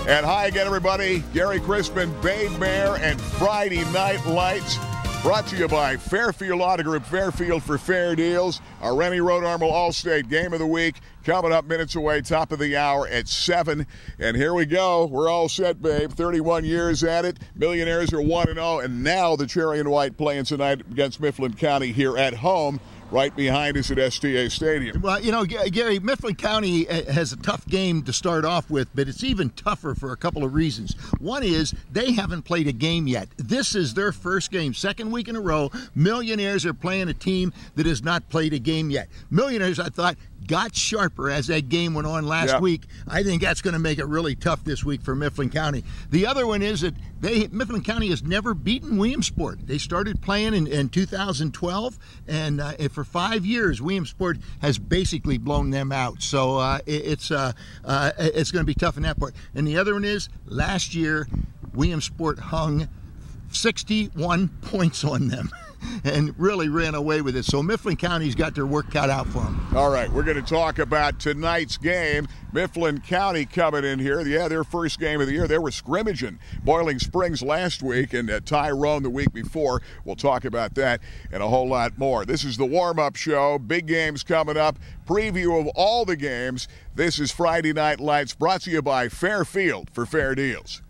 And hi again, everybody. Gary Crispin, Babe Mayor, and Friday Night Lights. Brought to you by Fairfield Auto Group, Fairfield for fair deals. Our Rennie Road Armor All-State Game of the Week coming up minutes away, top of the hour at 7. And here we go. We're all set, babe. 31 years at it. Millionaires are 1-0. And now the Cherry and White playing tonight against Mifflin County here at home, right behind us at STA Stadium. Well, you know, Gary, Mifflin County has a tough game to start off with, but it's even tougher for a couple of reasons. One is they haven't played a game yet. This is their first game. Second week in a row, Millionaires are playing a team that has not played a game yet. Millionaires, I thought, got sharper as that game went on last week. I think that's going to make it really tough this week for Mifflin County. The other one is that Mifflin County has never beaten Williamsport. They started playing in 2012, and for 5 years, Williamsport has basically blown them out. So it's going to be tough in that part. And the other one is, last year, Williamsport hung 61 points on them and really ran away with it. So Mifflin County's got their work cut out for them. All right, we're going to talk about tonight's game. Mifflin County coming in here. Yeah, their first game of the year. They were scrimmaging Boiling Springs last week and Tyrone the week before. We'll talk about that and a whole lot more. This is the warm-up show. Big games coming up. Preview of all the games. This is Friday Night Lights, brought to you by Fairfield for fair deals.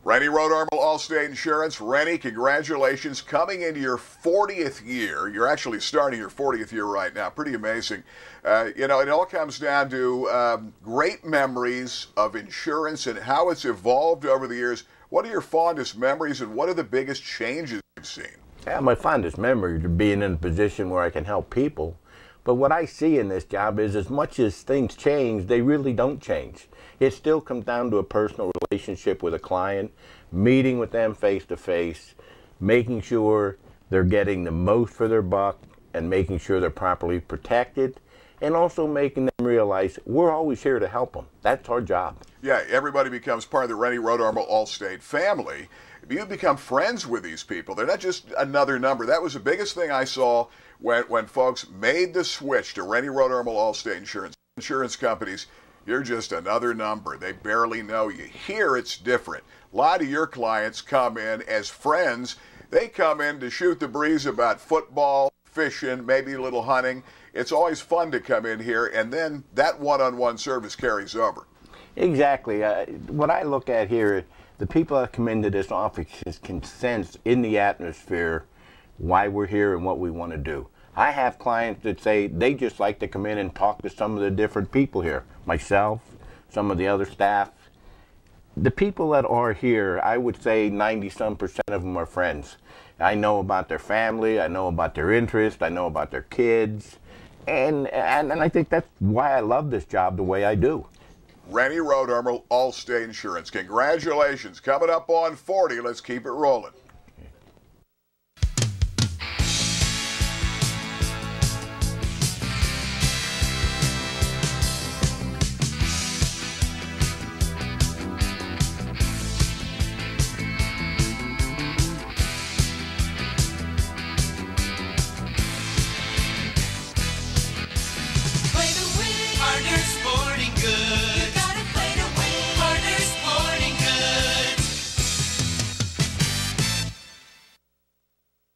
Rennie Road Armor Allstate Insurance. Rennie, congratulations. Coming into your 40th year. You're actually starting your 40th year right now. Pretty amazing. You know, it all comes down to great memories of insurance and how it's evolved over the years. What are your fondest memories and what are the biggest changes you've seen? Yeah, my fondest memory is being in a position where I can help people. But what I see in this job is, as much as things change, they really don't change. It still comes down to a personal relationship with a client, meeting with them face to face, making sure they're getting the most for their buck and making sure they're properly protected, and also making them realize we're always here to help them. That's our job. Yeah, everybody becomes part of the Rennie Road Armor Allstate family. You become friends with these people. They're not just another number. That was the biggest thing I saw when folks made the switch to Rennie Road Armor Allstate insurance companies. You're just another number. They barely know you. Here it's different. A lot of your clients come in as friends. They come in to shoot the breeze about football, fishing, maybe a little hunting. It's always fun to come in here, and then that one-on-one service carries over. Exactly. What I look at here, the people that come into this office can sense in the atmosphere why we're here and what we want to do. I have clients that say they just like to come in and talk to some of the different people here. Myself, some of the other staff. The people that are here, I would say 90-some% of them are friends. I know about their family, I know about their interests, I know about their kids, and I think that's why I love this job the way I do. Rennie Road Armor Allstate Insurance. Congratulations. Coming up on 40. Let's keep it rolling.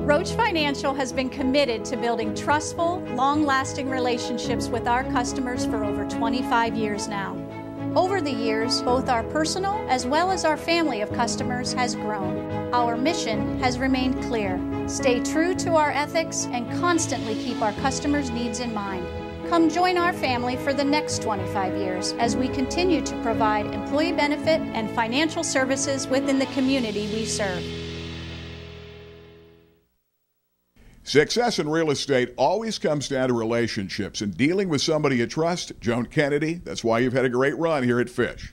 Roach Financial has been committed to building trustful, long-lasting relationships with our customers for over 25 years now. Over the years, both our personal as well as our family of customers has grown. Our mission has remained clear: stay true to our ethics and constantly keep our customers' needs in mind. Come join our family for the next 25 years as we continue to provide employee benefit and financial services within the community we serve. Success in real estate always comes down to relationships and dealing with somebody you trust. Joan Kennedy, that's why you've had a great run here at Fish.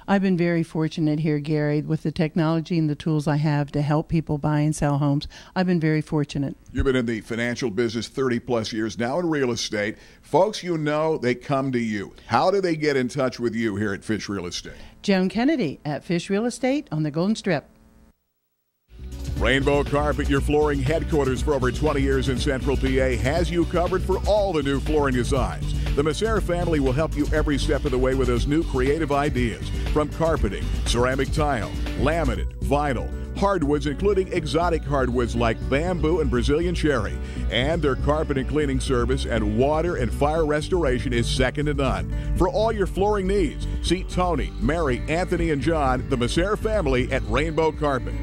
I've been very fortunate here, Gary, with the technology and the tools I have to help people buy and sell homes. I've been very fortunate. You've been in the financial business 30-plus years, now in real estate. Folks you know, they come to you. How do they get in touch with you here at Fish Real Estate? Joan Kennedy at Fish Real Estate on the Golden Strip. Rainbow Carpet, your flooring headquarters for over 20 years in Central PA, has you covered for all the new flooring designs. The Millionaire family will help you every step of the way with those new creative ideas. From carpeting, ceramic tile, laminate, vinyl, hardwoods, including exotic hardwoods like bamboo and Brazilian cherry. And their carpet and cleaning service and water and fire restoration is second to none. For all your flooring needs, see Tony, Mary, Anthony, and John, the Millionaire family at Rainbow Carpet.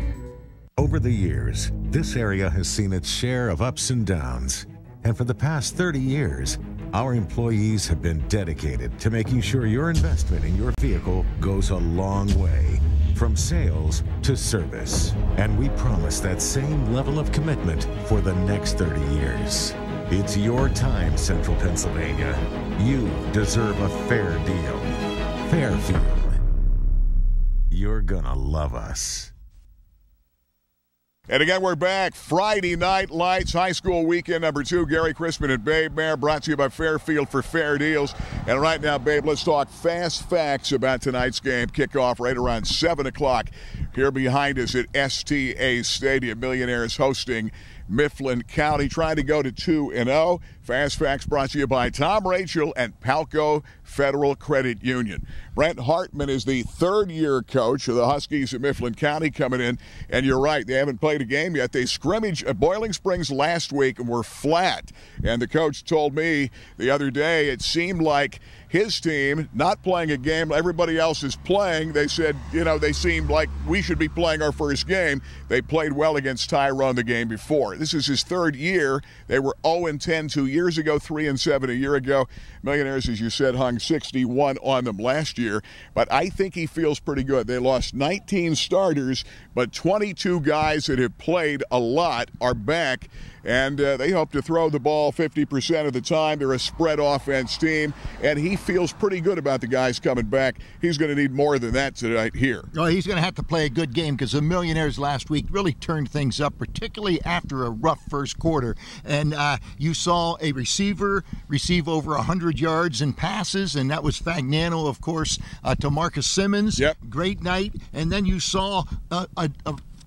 Over the years, this area has seen its share of ups and downs. And for the past 30 years, our employees have been dedicated to making sure your investment in your vehicle goes a long way, from sales to service. And we promise that same level of commitment for the next 30 years. It's your time, Central Pennsylvania. You deserve a fair deal. Fairfield. You're gonna love us. And again, we're back. Friday Night Lights, high school weekend number 2. Gary Crispin and Babe Mayer, brought to you by Fairfield for fair deals. And right now, Babe, let's talk fast facts about tonight's game. Kickoff right around 7 o'clock here behind us at STA Stadium. Millionaires hosting Mifflin County, trying to go to 2-0. Fast Facts brought to you by Tom Rachel and Palco Federal Credit Union. Brent Hartman is the third-year coach of the Huskies of Mifflin County coming in. And you're right, they haven't played a game yet. They scrimmaged at Boiling Springs last week and were flat. And the coach told me the other day it seemed like his team not playing a game everybody else is playing. They said, they seemed like we should be playing our first game. They played well against Tyrone the game before. This is his third year. They were 0-10 2 years ago, 3-7 a year ago. Millionaires, as you said, hung 61 on them last year. But I think he feels pretty good. They lost 19 starters, but 22 guys that have played a lot are back. And they hope to throw the ball 50% of the time. They're a spread offense team, and he feels pretty good about the guys coming back. He's going to need more than that tonight here. Well, he's going to have to play a good game because the Millionaires last week really turned things up, particularly after a rough first quarter. And you saw a receiver receive over 100 yards in passes, and that was Fagnano, of course, to Marcus Simmons. Yep. Great night. And then you saw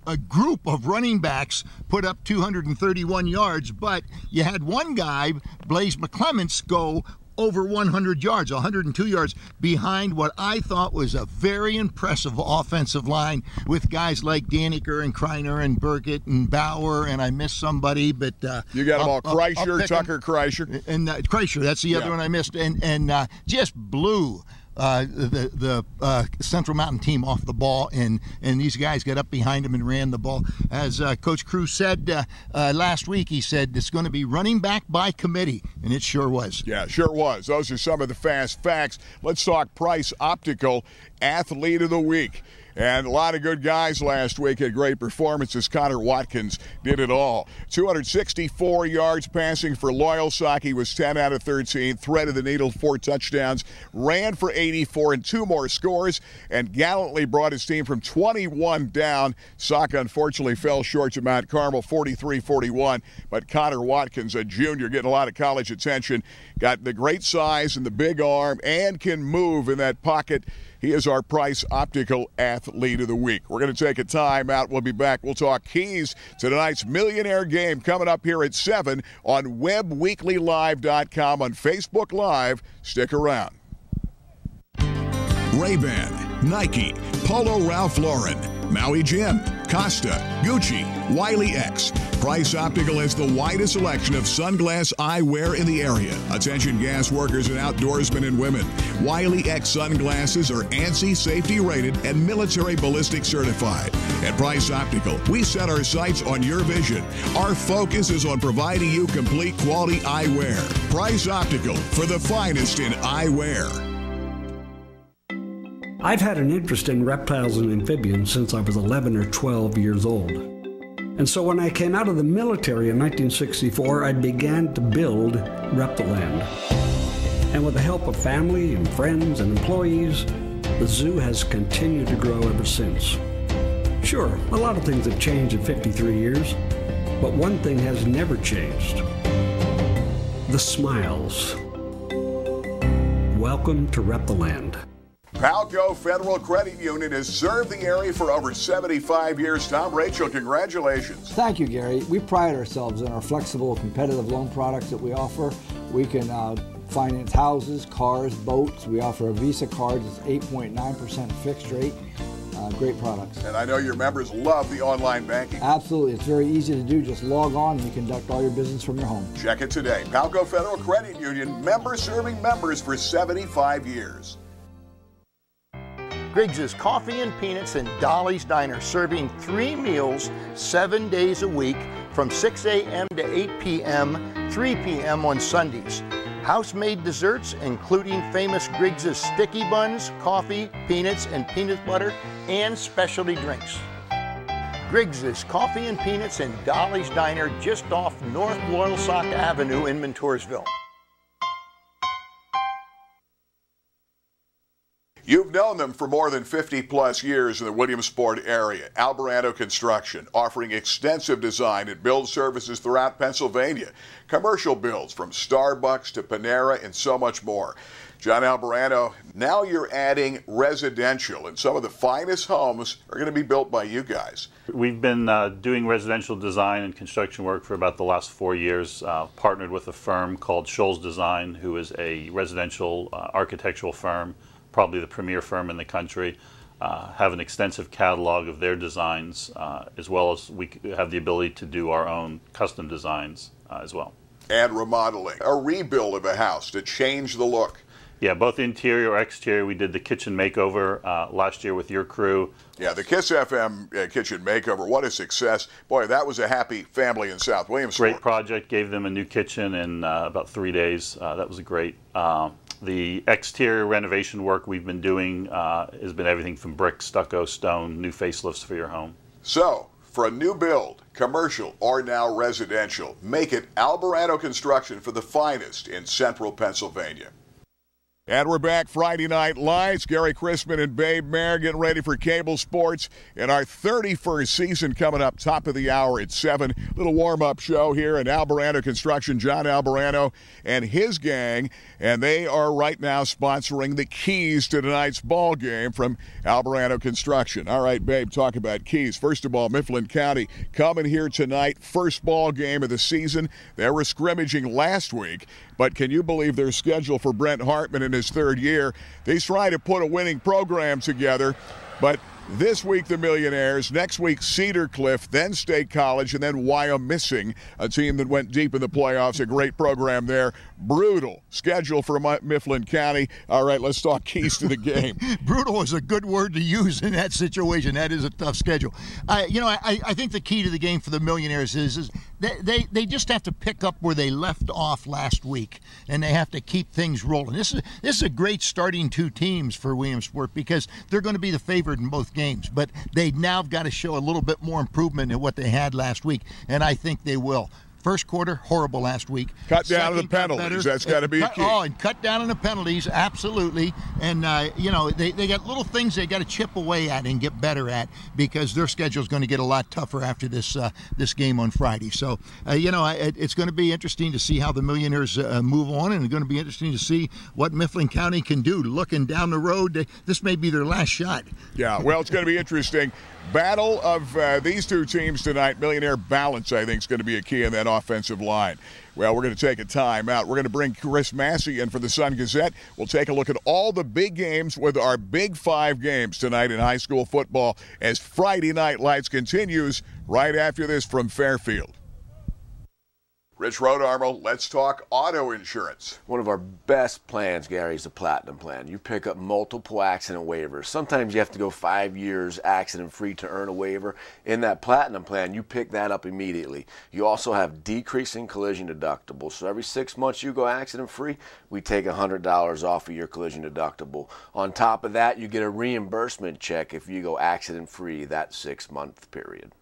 a group of running backs put up 231 yards, but you had one guy, Blaze McClements, go over 100 yards, 102 yards behind what I thought was a very impressive offensive line with guys like Daniker and Kreiner and Burkett and Bauer, and I missed somebody, but you got them all. Kreischer, Tucker Kreischer. And Kreischer, that's the other one I missed, and just blew the Central Mountain team off the ball, and these guys got up behind him and ran the ball. As Coach Cruz said last week, he said it's going to be running back by committee, and it sure was. Yeah, sure was. Those are some of the fast facts. Let's talk Price Optical Athlete of the Week. And a lot of good guys last week had great performances. Connor Watkins did it all. 264 yards passing for Loyalsock. He was 10 out of 13. Threaded the needle, 4 touchdowns. Ran for 84 and 2 more scores. And gallantly brought his team from 21 down. Sock unfortunately fell short to Mount Carmel, 43-41. But Connor Watkins, a junior, getting a lot of college attention. Got the great size and the big arm and can move in that pocket. He is our Price Optical Athlete of the Week. We're going to take a time out. We'll be back. We'll talk keys to tonight's Millionaire game coming up here at 7 on WebWeeklyLive.com on Facebook Live. Stick around. Ray-Ban, Nike, Polo Ralph Lauren, Maui Jim, Costa, Gucci, Wiley X. Price Optical has the widest selection of sunglass eyewear in the area. Attention gas workers and outdoorsmen and women. Wiley X sunglasses are ANSI safety rated and military ballistic certified. At Price Optical, we set our sights on your vision. Our focus is on providing you complete quality eyewear. Price Optical, for the finest in eyewear. I've had an interest in reptiles and amphibians since I was 11 or 12 years old. And so when I came out of the military in 1964, I began to build Reptiland. And with the help of family and friends and employees, the zoo has continued to grow ever since. Sure, a lot of things have changed in 53 years, but one thing has never changed. The smiles. Welcome to Reptiland. Palco Federal Credit Union has served the area for over 75 years. Tom Rachel, congratulations. Thank you, Gary. We pride ourselves in our flexible, competitive loan products that we offer. We can finance houses, cars, boats. We offer a Visa card that's 8.9% fixed rate. Great products. And I know your members love the online banking. Absolutely. It's very easy to do. Just log on and you conduct all your business from your home. Check it today. Palco Federal Credit Union, member serving members for 75 years. Griggs' Coffee and Peanuts and Dolly's Diner, serving 3 meals 7 days a week from 6 a.m. to 8 p.m., 3 p.m. on Sundays. House-made desserts, including famous Griggs' sticky buns, coffee, peanuts, and peanut butter, and specialty drinks. Griggs' Coffee and Peanuts and Dolly's Diner, just off North Loyalsock Avenue in Montoursville. You've known them for more than 50-plus years in the Williamsport area. Alvarado Construction, offering extensive design and build services throughout Pennsylvania. Commercial builds from Starbucks to Panera and so much more. John Alvarado, now you're adding residential, and some of the finest homes are going to be built by you guys. We've been doing residential design and construction work for about the last 4 years. Partnered with a firm called Scholl's Design, who is a residential architectural firm, probably the premier firm in the country. Have an extensive catalog of their designs, as well as we have the ability to do our own custom designs as well. And remodeling, a rebuild of a house to change the look. Yeah, both interior or exterior. We did the kitchen makeover last year with your crew. Yeah, the KISS FM kitchen makeover, what a success. Boy, that was a happy family in South Williamsport. Great project, gave them a new kitchen in about 3 days. That was great. The exterior renovation work we've been doing has been everything from brick, stucco, stone, new facelifts for your home. So, for a new build, commercial or now residential, make it Alvarado Construction for the finest in central Pennsylvania. And we're back, Friday Night Lights. Gary Chrisman and Babe Mayer getting ready for cable sports in our 31st season coming up top of the hour at 7. Little warm-up show here in Alvarado Construction. John Alvarado and his gang, and they are right now sponsoring the keys to tonight's ball game from Alvarado Construction. All right, Babe, talk about keys. First of all, Mifflin County coming here tonight, first ball game of the season. They were scrimmaging last week, but can you believe their schedule for Brent Hartman in his third year? They try to put a winning program together, but this week the Millionaires, next week Cedar Cliff, then State College, and then Wyomissing, a team that went deep in the playoffs. A great program there. Brutal schedule for Mifflin County. All right, let's talk keys to the game. Brutal is a good word to use in that situation. That is a tough schedule. I think the key to the game for the Millionaires is they just have to pick up where they left off last week, and they have to keep things rolling. This is a great starting two teams for Williamsport because they're going to be the favorite in both games, but they now have got to show a little bit more improvement in what they had last week, and I think they will. First quarter, horrible last week. Cut down on the penalties. That's got to be a key. Oh, and cut down on the penalties, absolutely. And, they got little things they got to chip away at and get better at because their schedule is going to get a lot tougher after this game on Friday. So, it's going to be interesting to see how the Millionaires move on, and it's going to be interesting to see what Mifflin County can do. Looking down the road, this may be their last shot. Yeah, well, it's going to be interesting. Battle of these two teams tonight. Millionaire balance, I think, is going to be a key in that offensive line. Well, we're going to take a timeout. We're going to bring Chris Massey in for the Sun-Gazette. We'll take a look at all the big games with our Big 5 games tonight in high school football as Friday Night Lights continues right after this from Fairfield. Rich Rodarmo, let's talk auto insurance. One of our best plans, Gary, is the Platinum Plan. You pick up multiple accident waivers. Sometimes you have to go 5 years accident-free to earn a waiver. In that Platinum Plan, you pick that up immediately. You also have decreasing collision deductibles. So every 6 months you go accident-free, we take $100 off of your collision deductible. On top of that, you get a reimbursement check if you go accident-free that 6-month period.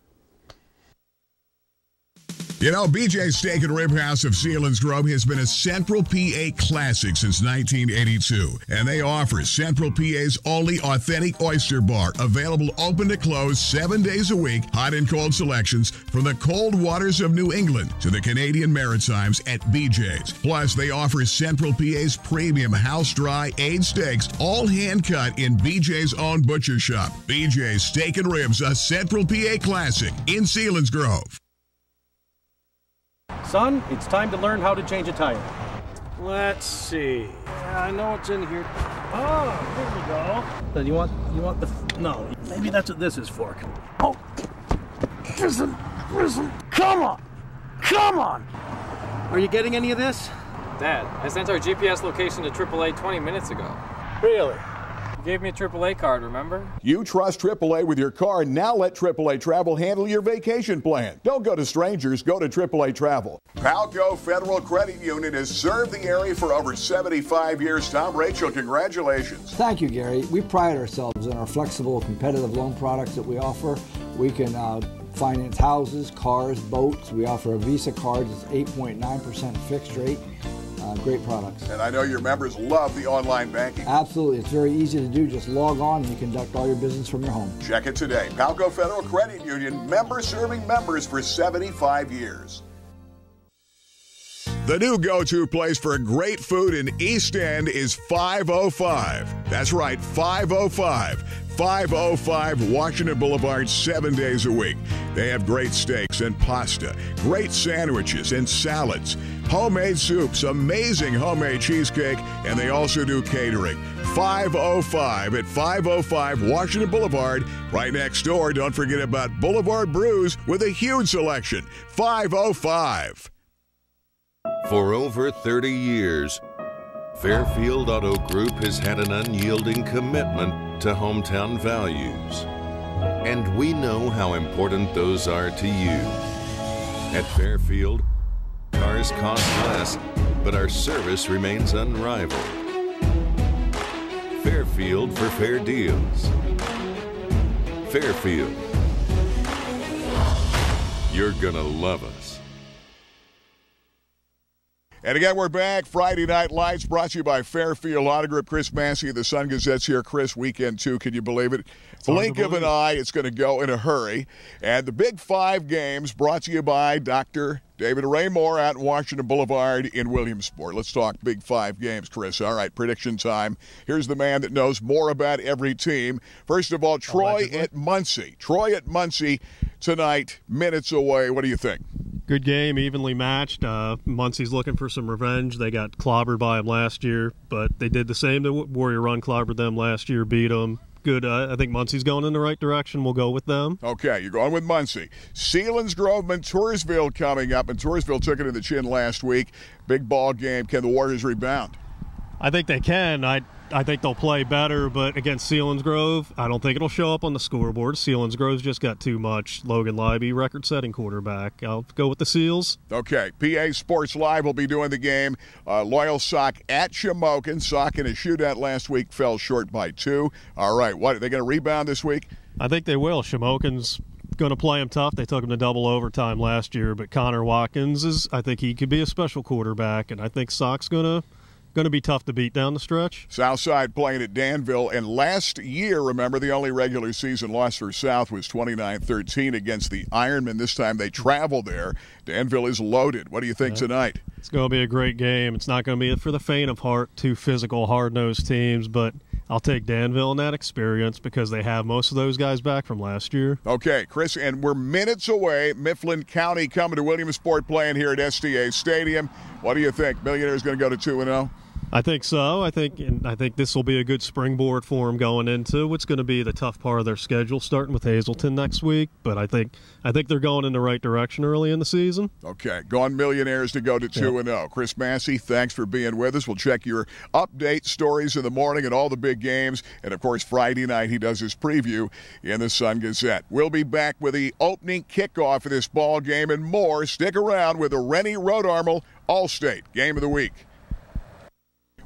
You know, BJ's Steak and Rib House of Selinsgrove has been a Central PA classic since 1982, and they offer Central PA's only authentic oyster bar, available open to close 7 days a week, hot and cold selections from the cold waters of New England to the Canadian Maritimes at BJ's. Plus, they offer Central PA's premium house-dry aged steaks, all hand-cut in BJ's own butcher shop. BJ's Steak and Ribs, a Central PA classic in Selinsgrove. Son, it's time to learn how to change a tire. Let's see. Yeah, I know it's in here. Oh, here we go. Then you want the, no, maybe that's what this is for. Oh, listen, come on, come on. Are you getting any of this? Dad, I sent our GPS location to AAA 20 minutes ago. Really? You gave me a AAA card, remember? You trust AAA with your car. Now let AAA Travel handle your vacation plan. Don't go to strangers. Go to AAA Travel. Palco Federal Credit Union has served the area for over 75 years. Tom, Rachel, congratulations. Thank you, Gary. We pride ourselves in our flexible, competitive loan products that we offer. We can finance houses, cars, boats. We offer a Visa card that's 8.9% fixed rate. Great products. And I know your members love the online banking. Absolutely. It's very easy to do. Just log on and you conduct all your business from your home. Check it today. Palco Federal Credit Union, member serving members for 75 years. The new go-to place for great food in East End is 505. That's right, 505. 505 Washington Boulevard, 7 days a week. They have great steaks and pasta, great sandwiches and salads, homemade soups, amazing homemade cheesecake, and they also do catering. 505 at 505 Washington Boulevard, right next door. Don't forget about Boulevard Brews with a huge selection. 505. For over 30 years, Fairfield Auto Group has had an unyielding commitment to hometown values. And we know how important those are to you. At Fairfield, cars cost less, but our service remains unrivaled. Fairfield for fair deals. Fairfield. You're gonna love us. And again, we're back. Friday Night Lights brought to you by Fairfield Auto Group. Chris Massey of the Sun Gazette's here. Chris, weekend two. Can you believe it? Blink of an eye, it's going to go in a hurry. And the Big Five games brought to you by Dr. David Raymore out in Washington Boulevard in Williamsport. Let's talk Big Five games, Chris. All right, prediction time. Here's the man that knows more about every team. First of all, Troy at Muncie. Troy at Muncie tonight, minutes away. What do you think? Good game, evenly matched. Muncie's looking for some revenge. They got clobbered by them last year, but they did the same. The Warrior Run clobbered them last year, beat them. Good. I think Muncie's going in the right direction. We'll go with them. Okay, you're going with Muncie. Selinsgrove, Montoursville coming up. Montoursville took it to the chin last week. Big ball game. Can the Warriors rebound? I think they can. I think they'll play better, but against Selinsgrove, I don't think it'll show up on the scoreboard. Selinsgrove's just got too much. Logan Libby, record-setting quarterback. I'll go with the Seals. Okay, PA Sports Live will be doing the game. Loyal Sock at Shamokin. Sock in a shootout last week fell short by 2. All right, what are they going to rebound this week? I think they will. Shamokin's going to play him tough. They took him to double overtime last year, but Connor Watkins I think he could be a special quarterback, and I think Sock's going to be tough to beat down the stretch. Southside playing at Danville, and last year, remember, the only regular season loss for South was 29-13 against the Ironmen. This time they travel there. Danville is loaded. What do you think tonight? It's going to be a great game. It's not going to be for the faint of heart, two physical, hard-nosed teams, but I'll take Danville in that experience because they have most of those guys back from last year. Okay, Chris, and we're minutes away. Mifflin County coming to Williamsport, playing here at STA Stadium. What do you think? Millionaire is going to go to 2-0? I think so. I think this will be a good springboard for them going into what's going to be the tough part of their schedule, starting with Hazleton next week. But I think they're going in the right direction early in the season. Okay, gone Millionaires to go to 2-0. Chris Massey, thanks for being with us. We'll check your update stories in the morning and all the big games. And, of course, Friday night he does his preview in the Sun Gazette. We'll be back with the opening kickoff of this ball game and more. Stick around with the Rennie Road Armor Allstate Game of the Week.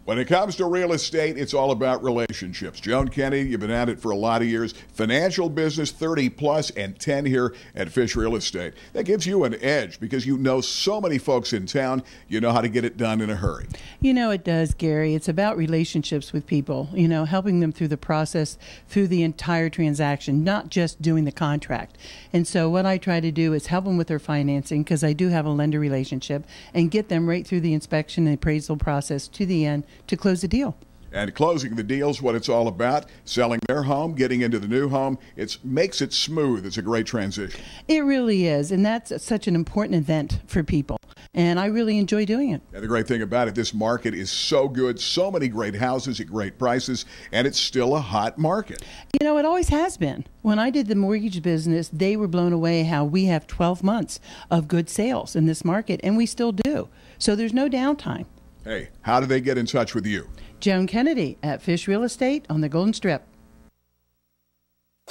When it comes to real estate, it's all about relationships. Joan Kenny, you've been at it for a lot of years. Financial business, 30-plus, and 10 here at Fish Real Estate. That gives you an edge because you know so many folks in town. You know how to get it done in a hurry. You know it does, Gary. It's about relationships with people, helping them through the process, through the entire transaction, not just doing the contract. And so what I try to do is help them with their financing because I do have a lender relationship and get them right through the inspection and appraisal process to the end to close the deal. And closing the deal's what it's all about. Selling their home, getting into the new home. It makes it smooth. It's a great transition. It really is, and that's such an important event for people. And I really enjoy doing it. And the great thing about it, this market is so good. So many great houses at great prices, and it's still a hot market. You know, it always has been. When I did the mortgage business, they were blown away how we have 12 months of good sales in this market, and we still do. So there's no downtime. Hey, how do they get in touch with you? Joan Kennedy at Fish Real Estate on the Golden Strip.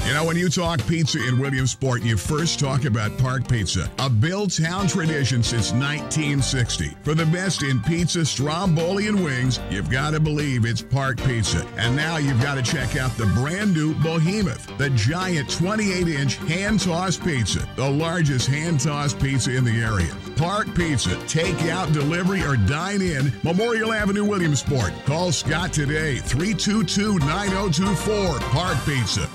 You know, when you talk pizza in Williamsport, you first talk about Park Pizza, a Billtown tradition since 1960. For the best in pizza, stromboli, and wings, you've got to believe it's Park Pizza. And now you've got to check out the brand new Behemoth, the giant 28-inch hand-tossed pizza, the largest hand-tossed pizza in the area. Park Pizza, take out, delivery, or dine in, Memorial Avenue, Williamsport. Call Scott today, 322-9024, Park Pizza.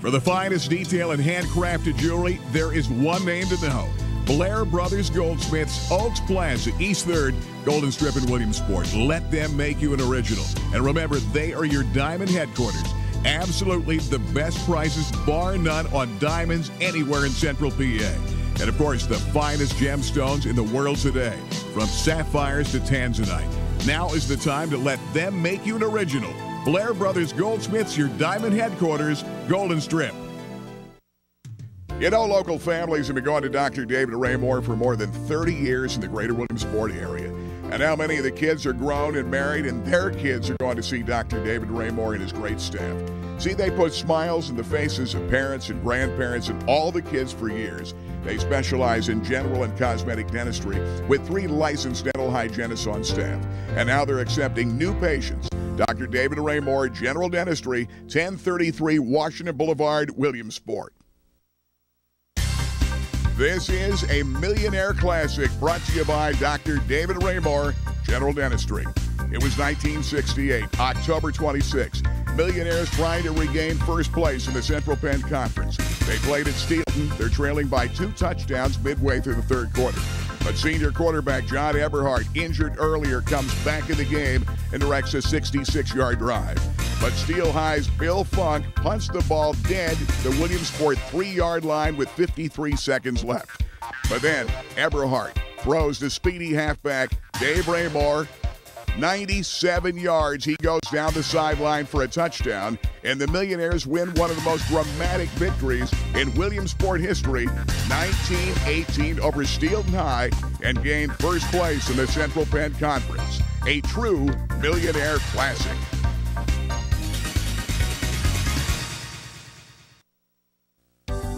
For the finest detail and handcrafted jewelry, there is one name to know. Blair Brothers Goldsmiths, Oaks Plaza, East 3rd, Golden Strip in Williamsport. Let them make you an original. And remember, they are your diamond headquarters. Absolutely the best prices, bar none, on diamonds anywhere in Central PA. And of course, the finest gemstones in the world today, from sapphires to tanzanite. Now is the time to let them make you an original. Blair Brothers Goldsmiths, your diamond headquarters, Golden Strip. You know, local families have been going to Dr. David Raymore for more than 30 years in the greater Williamsport area. And now many of the kids are grown and married, and their kids are going to see Dr. David Raymore and his great staff. See, they put smiles in the faces of parents and grandparents and all the kids for years. They specialize in general and cosmetic dentistry with 3 licensed dental hygienists on staff. And now they're accepting new patients. Dr. David Raymore, General Dentistry, 1033 Washington Boulevard, Williamsport. This is a Millionaire Classic brought to you by Dr. David Raymore, General Dentistry. It was 1968, October 26. Millionaires trying to regain first place in the Central Penn Conference. They played at Steelton. They're trailing by 2 touchdowns midway through the 3rd quarter. But senior quarterback John Eberhardt, injured earlier, comes back in the game and directs a 66-yard drive. But Steel High's Bill Funk punts the ball dead to the Williamsport 3-yard line with 53 seconds left. But then Eberhardt throws to speedy halfback Dave Raymore. 97 yards. He goes down the sideline for a touchdown, and the Millionaires win one of the most dramatic victories in Williamsport history, 1918 over Steelton High, and gain first place in the Central Penn Conference. A true Millionaire Classic.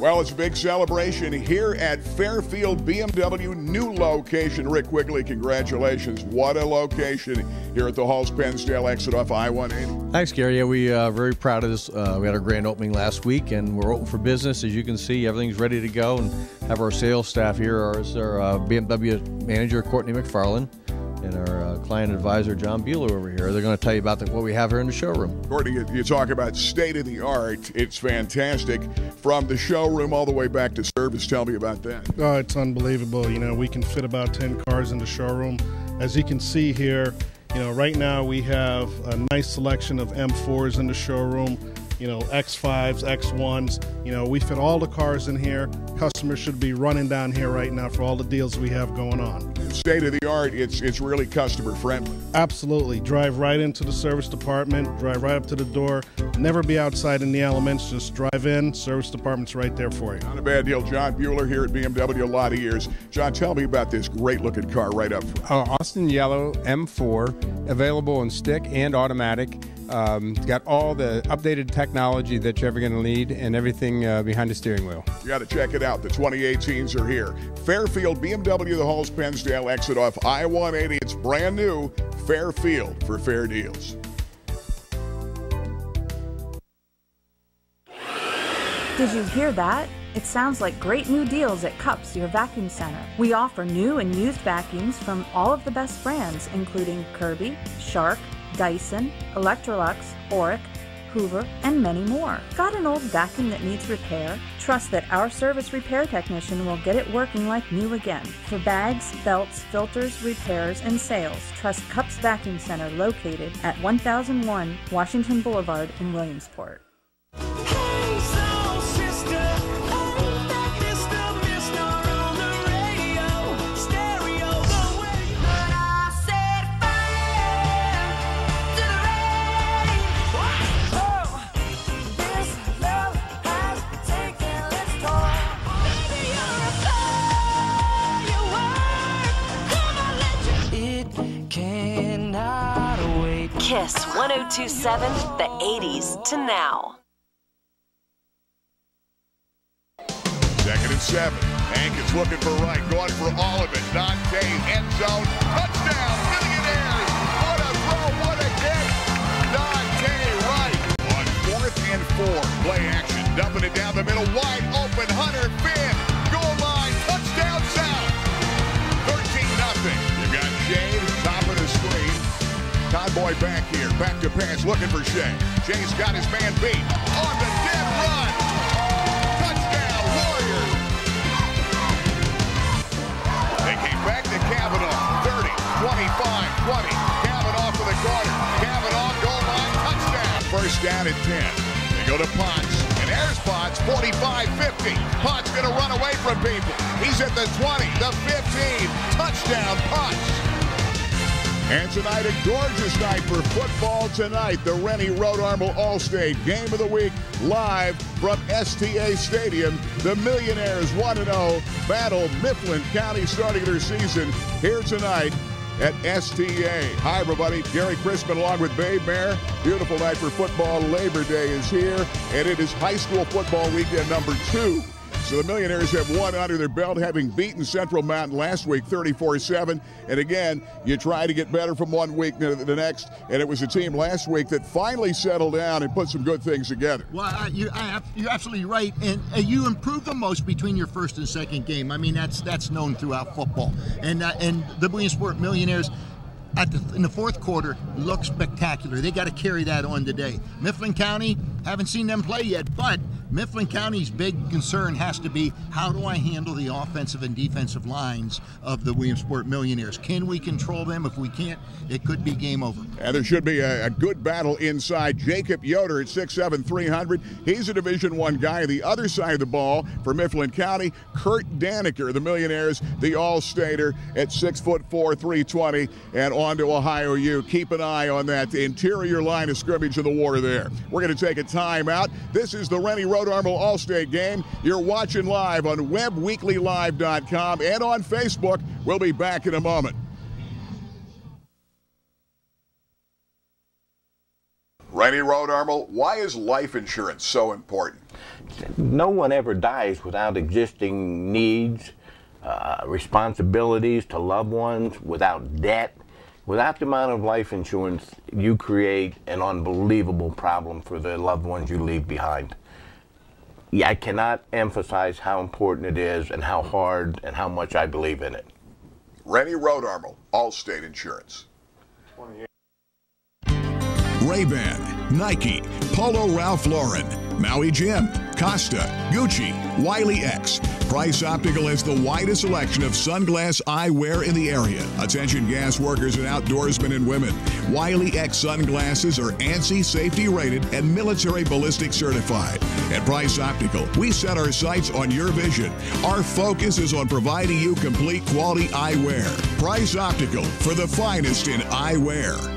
Well, it's a big celebration here at Fairfield BMW new location. Rick Quigley, congratulations. What a location here at the Halls Pennsdale exit off I-180. Thanks, Gary. Yeah, we are very proud of this. We had our grand opening last week, and we're open for business. As you can see, everything's ready to go, and have our sales staff here. Our BMW manager, Courtney McFarland, and our client advisor, John Bueller, over here. They're going to tell you about what we have here in the showroom. Courtney, you talk about state-of-the-art. It's fantastic. From the showroom all the way back to service. Tell me about that. Oh, it's unbelievable. You know, we can fit about 10 cars in the showroom. As you can see here, you know, right now we have a nice selection of M4s in the showroom. You know, X5s, X1s. You know, we fit all the cars in here. Customers should be running down here right now for all the deals we have going on. State of the art, it's really customer friendly. Absolutely. Drive right into the service department, drive right up to the door. Never be outside in the elements. Just drive in. Service department's right there for you. Not a bad deal. John Bueller here at BMW, a lot of years. John, tell me about this great looking car right up front. Austin Yellow M4, available in stick and automatic. It's got all the updated technology that you're ever going to need, and everything behind the steering wheel. You got to check it out. The 2018s are here. Fairfield BMW, the Halls Pennsdale exit off I-180. It's brand new. Fairfield for fair deals. Did you hear that? It sounds like great new deals at Cups, your vacuum center. We offer new and used vacuums from all of the best brands, including Kirby, Shark, Dyson, Electrolux, Oric, Hoover, and many more. Got an old vacuum that needs repair? Trust that our service repair technician will get it working like new again. For bags, belts, filters, repairs, and sales, trust Cups Vacuum Center located at 1001 Washington Boulevard in Williamsport. Kiss 1027, the 80s to now. 2nd and 7. Hank is looking for right, going for all of it. Dante, end zone, touchdown, Millionaires. What a throw, what a catch. Dante Wright on 4th and 4. Play action, dumping it down the middle, wide open. Hunter Finn, goal line, touchdown South. 13-0. You got Shane, top of the screen. Conboy back here, back to pass, looking for Shea. Shea's got his man beat on the dead run. Touchdown, Warriors. They came back to Kavanaugh, 30, 25, 20. Kavanaugh for the corner. Kavanaugh, goal line, touchdown. First down at 10. They go to Potts, and there's Potts, 45-50. Potts going to run away from people. He's at the 20, the 15. Touchdown, Potts. And tonight, a gorgeous night for football tonight. The Rennie Road Armor All-State Game of the Week live from STA Stadium. The Millionaires 1-0 battle Mifflin County starting their season here tonight at STA. Hi, everybody. Gary Crispin along with Babe Mayer. Beautiful night for football. Labor Day is here, and it is high school football weekend number 2. So the Millionaires have one under their belt, having beaten Central Mountain last week 34-7. And again, you try to get better from one week to the next. And it was a team last week that finally settled down and put some good things together. Well, you're absolutely right. And you improved the most between your first and second game. I mean, that's known throughout football. And the Williamsport Millionaires in the fourth quarter look spectacular. They got to carry that on today. Mifflin County, haven't seen them play yet, but Mifflin County's big concern has to be, how do I handle the offensive and defensive lines of the Williamsport Millionaires? Can we control them? If we can't, it could be game over. And there should be a good battle inside. Jacob Yoder at 6'7", 300. He's a Division I guy. The other side of the ball for Mifflin County, Kurt Daniker, the Millionaires, the All-Stater at 6'4", 320, and on to Ohio U. Keep an eye on that interior line of scrimmage in the war there. We're going to take a timeout. This is the Rennie Road Armor All-State Game. You're watching live on WebWeeklyLive.com and on Facebook. We'll be back in a moment. Rennie Road Armor, why is life insurance so important? No one ever dies without existing needs, responsibilities to loved ones, without debt. Without the amount of life insurance, you create an unbelievable problem for the loved ones you leave behind. I cannot emphasize how important it is and how hard and how much I believe in it. Rennie Road Armor, Allstate Insurance. Ray-Ban, Nike, Polo Ralph Lauren, Maui Jim, Costa, Gucci, Wiley X. Price Optical has the widest selection of sunglass eyewear in the area. Attention gas workers and outdoorsmen and women. Wiley X sunglasses are ANSI safety rated and military ballistic certified. At Price Optical, we set our sights on your vision. Our focus is on providing you complete quality eyewear. Price Optical, for the finest in eyewear.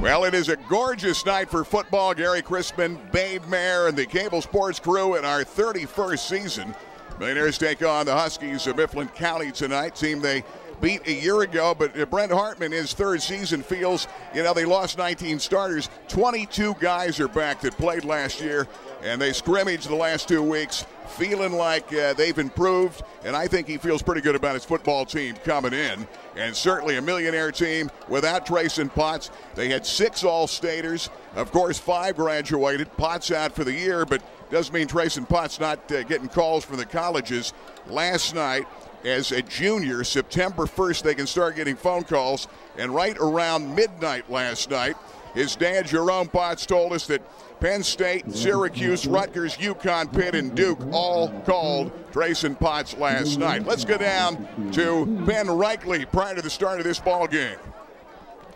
Well, it is a gorgeous night for football. Gary Crispin, Babe Mayer, and the Cable Sports crew in our 31st season. Millionaires take on the Huskies of Mifflin County tonight. Team they beat a year ago, but Brent Hartman, his third season, feels, they lost 19 starters. 22 guys are back that played last year, and they scrimmaged the last 2 weeks, feeling like they've improved, and I think he feels pretty good about his football team coming in. And certainly a Millionaire team without Trayson Potts. They had 6 All-Staters. Of course, 5 graduated. Potts out for the year, but doesn't mean Trayson Potts not getting calls from the colleges. Last night, as a junior. September 1st, they can start getting phone calls. And right around midnight last night, his dad, Jerome Potts, told us that Penn State, Syracuse, Rutgers, UConn, Pitt, and Duke all called Grayson Potts last night. Let's go down to Ben Reichley prior to the start of this ball game.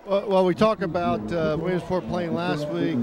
Well, we talk about Williamsport playing last week.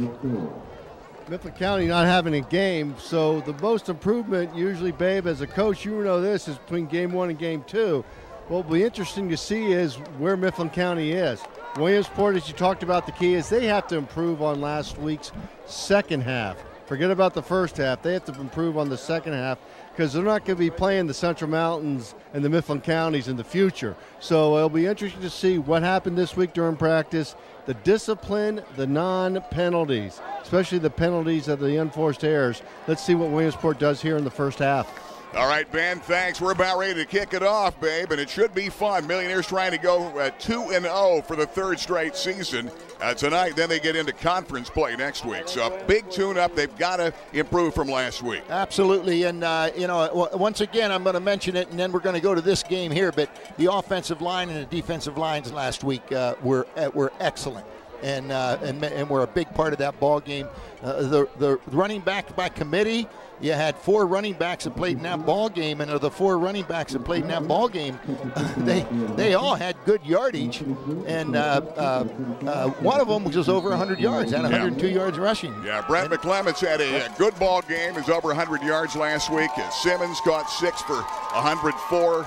Mifflin County not having a game, so the most improvement usually, Babe, as a coach, you know this, is between game 1 and game 2. What will be interesting to see is where Mifflin County is. Williamsport, as you talked about, the key is they have to improve on last week's second half. Forget about the first half. They have to improve on the second half because they're not going to be playing the Central Mountains and the Mifflin Counties in the future. So it'll be interesting to see what happened this week during practice, the discipline, the non-penalties, especially the penalties of the unforced errors. Let's see what Williamsport does here in the first half. All right, Ben, thanks. We're about ready to kick it off, babe, and it should be fun. Millionaires trying to go 2-0 for the third straight season tonight. Then they get into conference play next week. So a big tune-up. They've got to improve from last week. Absolutely, and, once again, I'm going to mention it, and then we're going to go to this game here, but the offensive line and the defensive lines last week were excellent. And we're a big part of that ball game. The running back by committee, you had 4 running backs that played in that ball game, and of the 4 running backs that played in that ball game, they all had good yardage, and one of them was just over 100 yards, had 102 yards rushing. Yeah, Brent McClements had a good ball game. He's over 100 yards last week. Simmons caught 6 for 104.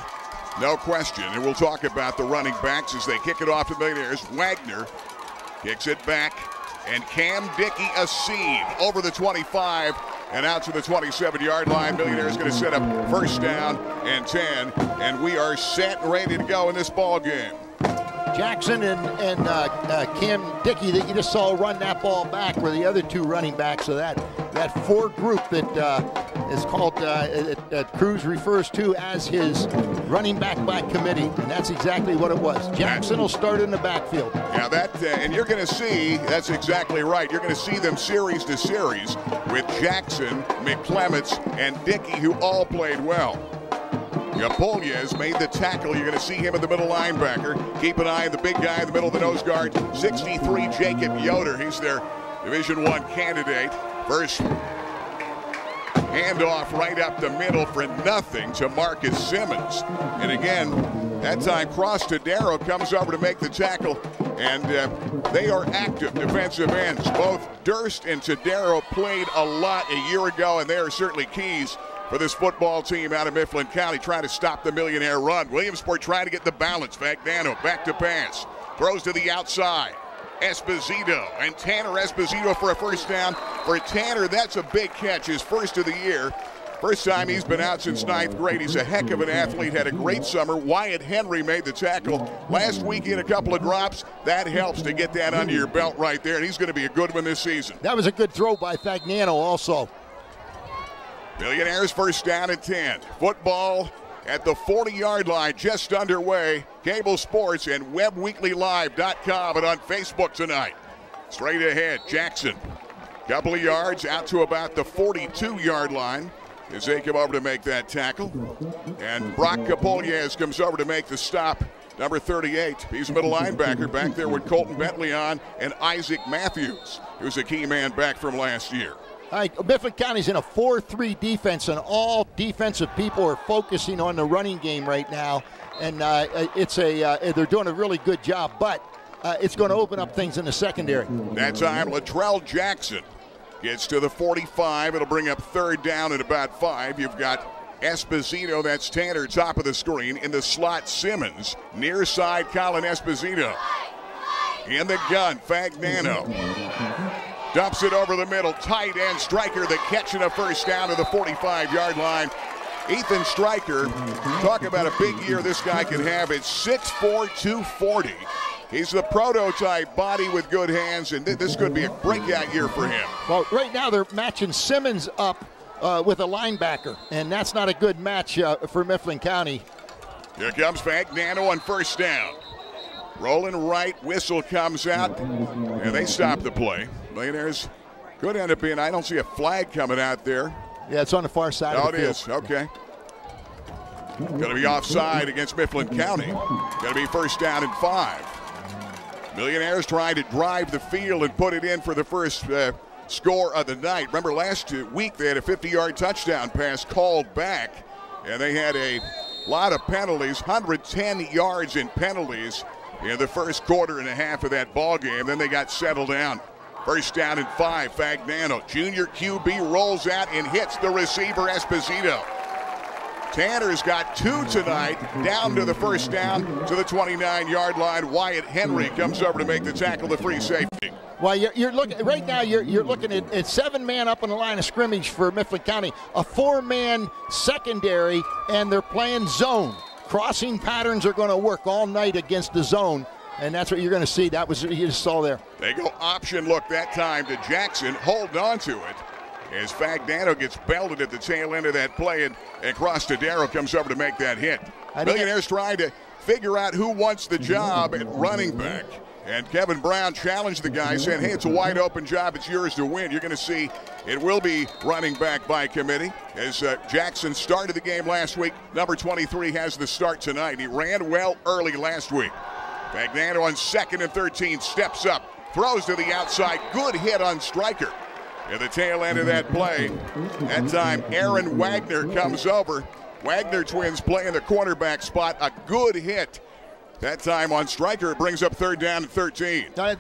No question. And we'll talk about the running backs as they kick it off to Millionaires. Wagner kicks it back, and Cam Dickey a seam over the 25 and out to the 27-yard line. Millionaires going to set up first down and 10, and we are set and ready to go in this ball game. Jackson and Cam Dickey that you just saw run that ball back were the other 2 running backs. So that 4 group that is called, Cruz refers to as his running back by committee, and that's exactly what it was. Jackson will start in the backfield. Yeah, and you're going to see, that's exactly right. You're going to see them series to series with Jackson, McClements, and Dickey, who all played well. Yapolya made the tackle. You're going to see him at the middle linebacker. Keep an eye on the big guy in the middle of the nose guard, 63, Jacob Yoder. He's their Division I candidate. First handoff right up the middle for nothing to Marcus Simmons. And again, that time Cross Tadero comes over to make the tackle, and they are active defensive ends. Both Durst and Tadero played a lot a year ago, and they are certainly keys for this football team out of Mifflin County, trying to stop the Millionaire run. Williamsport trying to get the balance. Vagnano back to pass. Throws to the outside. Esposito, and Tanner Esposito for a first down. For Tanner, that's a big catch, his first of the year. First time he's been out since 9th grade. He's a heck of an athlete, had a great summer. Wyatt Henry made the tackle last week in a couple of drops. That helps to get that under your belt right there, and he's going to be a good one this season. That was a good throw by Fagnano also. Millionaires first down at 10. Football at the 40-yard line, just underway. Cable Sports and WebWeeklyLive.com and on Facebook tonight. Straight ahead, Jackson. Couple of yards out to about the 42-yard line as they come over to make that tackle. And Brock Capolez comes over to make the stop. Number 38, he's a middle linebacker back there with Colton Bentley on and Isaac Matthews, who's a key man back from last year. All right, Mifflin County's in a 4-3 defense, and all defensive people are focusing on the running game right now. And they're doing a really good job, but it's going to open up things in the secondary. That time, Latrell Jackson gets to the 45. It'll bring up third down at about 5. You've got Esposito, that's Tanner, top of the screen. In the slot, Simmons. Near side, Colin Esposito. In the gun, Fagnano. Dumps it over the middle. Tight end Stryker, the catch and a first down to the 45-yard line. Ethan Stryker, talk about a big year this guy can have. It's 6'4", 240. He's the prototype body with good hands, and this could be a breakout year for him. Well, right now they're matching Simmons up with a linebacker, and that's not a good match for Mifflin County. Here comes Fagnano on first down. Rolling right, whistle comes out, and they stop the play. Millionaires could end up being, I don't see a flag coming out there. Yeah, it's on the far side of the field. It is, okay. Going to be offside against Mifflin County. Going to be first down and 5. Millionaires trying to drive the field and put it in for the first score of the night. Remember last week they had a 50-yard touchdown pass called back, and they had a lot of penalties, 110 yards in penalties in the first quarter and a half of that ball game. Then they got settled down. First down and 5. Fagnano, junior QB, rolls out and hits the receiver Esposito. Tanner's got 2 tonight, down to the first down to the 29-yard line. Wyatt Henry comes over to make the tackle, the free safety. Well, you're looking right now. You're looking at 7-man up on the line of scrimmage for Mifflin County, a 4-man secondary, and they're playing zone. Crossing patterns are going to work all night against the zone, and that's what you're going to see. That was you just saw there. They go option look that time to Jackson, holding on to it as Fagnano gets belted at the tail end of that play, and Crostadero comes over to make that hit. Millionaires trying to figure out who wants the job at running back. And Kevin Brown challenged the guy, saying, hey, it's a wide open job. It's yours to win. You're going to see it will be running back by committee. As Jackson started the game last week, number 23 has the start tonight. He ran well early last week. Fagnano on 2nd and 13 steps up, throws to the outside. Good hit on Stryker. At the tail end of that play, that time Aaron Wagner comes over. Wagner twins play in the cornerback spot. A good hit. That time on Stryker, it brings up 3rd down and 13. That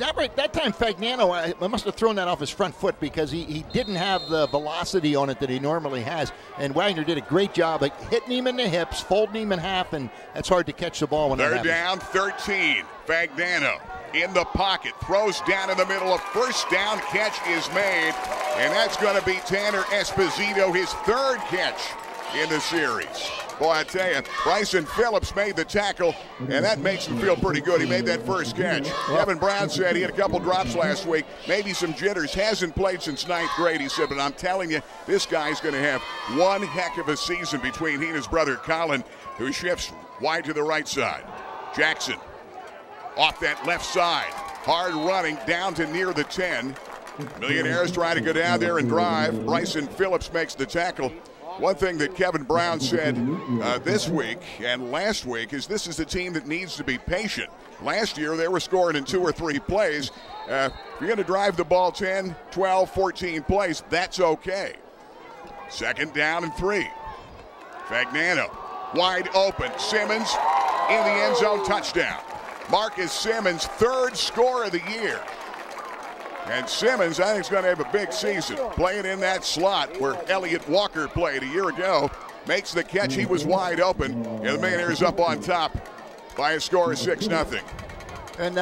time Fagnano must have thrown that off his front foot because he didn't have the velocity on it that he normally has. And Wagner did a great job of hitting him in the hips, folding him in half, and that's hard to catch the ball when that happens. 3rd down, 13. Fagnano in the pocket, throws down in the middle. A first down catch is made, and that's going to be Tanner Esposito, his 3rd catch in the series. Boy, I tell you, Bryson Phillips made the tackle, and that makes him feel pretty good. He made that first catch. Kevin Brown said he had a couple drops last week, maybe some jitters, hasn't played since 9th grade, he said, but I'm telling you, this guy's going to have one heck of a season between he and his brother Colin, who shifts wide to the right side. Jackson off that left side, hard running down to near the 10. Millionaires trying to go down there and drive. Bryson Phillips makes the tackle. One thing that Kevin Brown said this week and last week is this is a team that needs to be patient. Last year, they were scoring in 2 or 3 plays. If you're going to drive the ball 10, 12, 14 plays, that's okay. 2nd down and 3. Fagnano, wide open. Simmons in the end zone, touchdown. Marcus Simmons, 3rd score of the year. And Simmons, I think, is going to have a big season. Playing in that slot where Elliott Walker played a year ago. Makes the catch. He was wide open. And the Millionaires up on top by a score of 6-0. And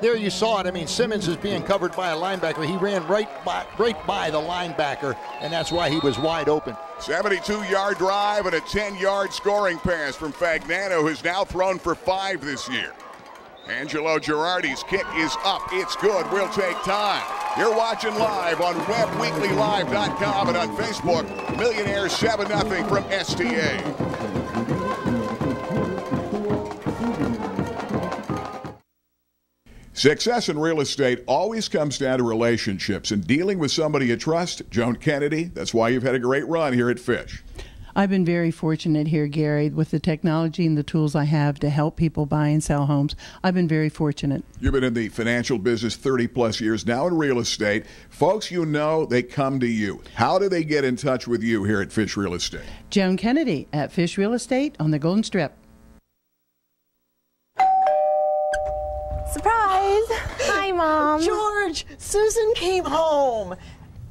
there you saw it. I mean, Simmons is being covered by a linebacker. He ran right by the linebacker, and that's why he was wide open. 72-yard drive and a 10-yard scoring pass from Fagnano, who's now thrown for 5 this year. Angelo Girardi's kick is up. It's good. We'll take time. You're watching live on WebWeeklyLive.com and on Facebook. Millionaires 7-0 from STA. Success in real estate always comes down to relationships and dealing with somebody you trust. Joan Kennedy, that's why you've had a great run here at Fish. I've been very fortunate here, Gary, with the technology and the tools I have to help people buy and sell homes. I've been very fortunate. You've been in the financial business 30-plus years, now in real estate. Folks you know, they come to you. How do they get in touch with you here at Fish Real Estate? Joan Kennedy at Fish Real Estate on the Golden Strip. Surprise! Hi, Mom. George, Susan came home.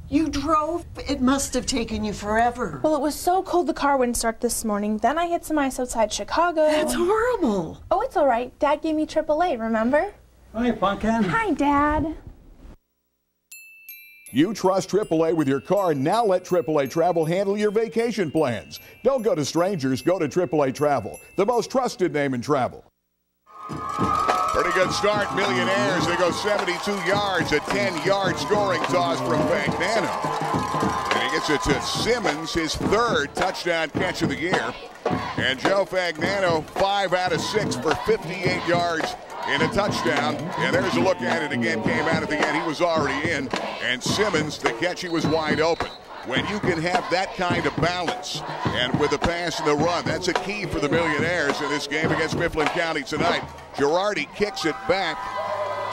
You drove? It must have taken you forever. Well, it was so cold the car wouldn't start this morning. Then I hit some ice outside Chicago. That's horrible. Oh, it's all right. Dad gave me AAA, remember? Hi, Pumpkin. Hi, Dad. You trust AAA with your car. Now let AAA Travel handle your vacation plans. Don't go to strangers. Go to AAA Travel, the most trusted name in travel. Pretty good start, Millionaires. They go 72 yards, a 10-yard scoring toss from Fagnano. And he gets it to Simmons, his 3rd touchdown catch of the year. And Joe Fagnano, 5 out of 6 for 58 yards in a touchdown. And there's a look at it again. Came out at the end. He was already in. And Simmons, the catch, he was wide open. when you can have that kind of balance. And with the pass and the run, that's a key for the Millionaires in this game against Mifflin County tonight. Girardi kicks it back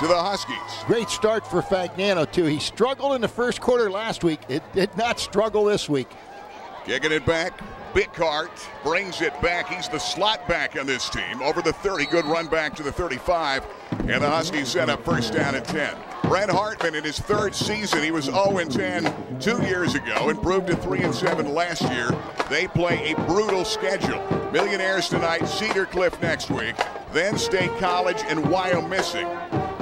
to the Huskies. Great start for Fagnano, too. He struggled in the first quarter last week. It did not struggle this week. Kicking it back. Bickart brings it back. He's the slot back on this team. Over the 30. Good run back to the 35. And the Huskies set up first down and 10. Brent Hartman in his third season. He was 0-10 2 years ago. Improved to 3-7 last year. They play a brutal schedule. Millionaires tonight. Cedar Cliff next week. Then State College and Wyomissing.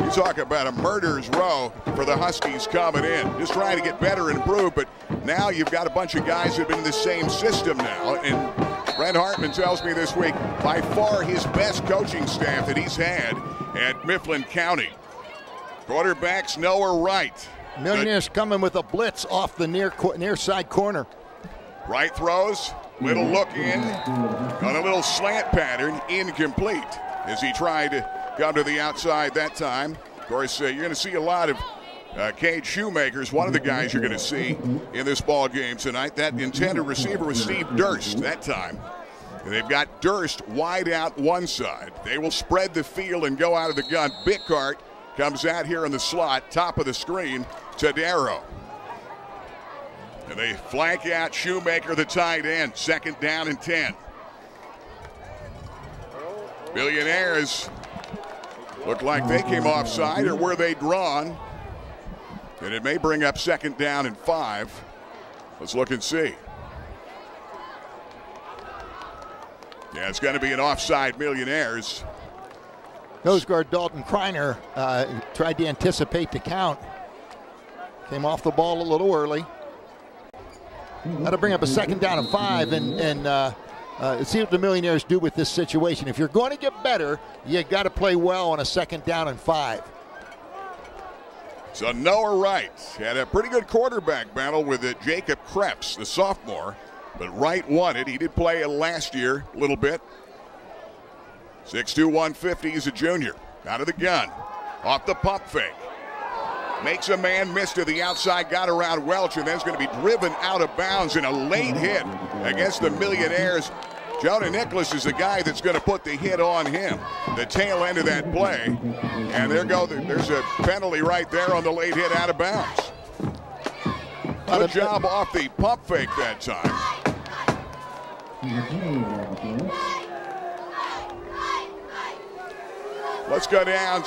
You talk about a murderer's row for the Huskies coming in. Just trying to get better and improve, but now you've got a bunch of guys who have been in the same system now. And Brent Hartman tells me this week, by far his best coaching staff that he's had at Mifflin County. Quarterbacks Noah Wright. Millionaires coming with a blitz off the near side corner. Wright throws, little look in, on a little slant pattern, incomplete as he tried to come to the outside that time. Of course, you're going to see a lot of Cade Shoemakers, one of the guys you're going to see in this ball game tonight. That intended receiver was Steve Durst that time. And they've got Durst wide out one side. They will spread the field and go out of the gun. Bickart comes out here in the slot, top of the screen to Darrow. And they flank out Shoemaker, the tight end. Second down and 10. Millionaires look like they came offside, or were they drawn? And it may bring up second down and 5. Let's look and see. Yeah, it's going to be an offside Millionaires. Nose guard Dalton Kreiner tried to anticipate the count. Came off the ball a little early. That'll bring up a second down and 5, and see what the Millionaires do with this situation. If you're going to get better, you got to play well on a second down and 5. So Noah Wright had a pretty good quarterback battle with Jacob Krebs, the sophomore, but Wright won it. He did play last year a little bit. 6'2", 150. He's a junior. Out of the gun. Off the pump fake. Makes a man miss to the outside, got around Welch, and then is going to be driven out of bounds in a late hit against the Millionaires. Jonah Nicholas is the guy that's going to put the hit on him, the tail end of that play. And there's a penalty right there on the late hit out of bounds. Good job off the pump fake that time. Let's go down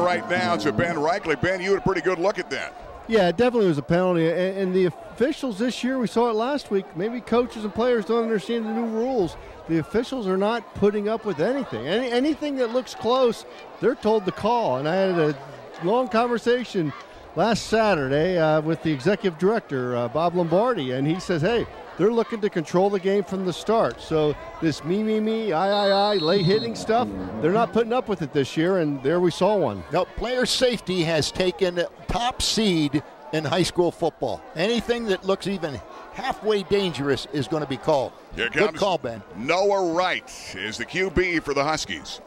right now to Ben Reichley. Ben, you had a pretty good look at that. Yeah, it definitely was a penalty. And the officials this year, we saw it last week, maybe coaches and players don't understand the new rules. The officials are not putting up with anything. Anything that looks close, they're told to call. And I had a long conversation last Saturday with the executive director, Bob Lombardi, and he says, hey, they're looking to control the game from the start. So this me, I, late hitting stuff, they're not putting up with it this year, and there we saw one. No, player safety has taken top seed in high school football. Anything that looks even halfway dangerous is going to be called. Good call, Ben. Noah Wright is the QB for the Huskies.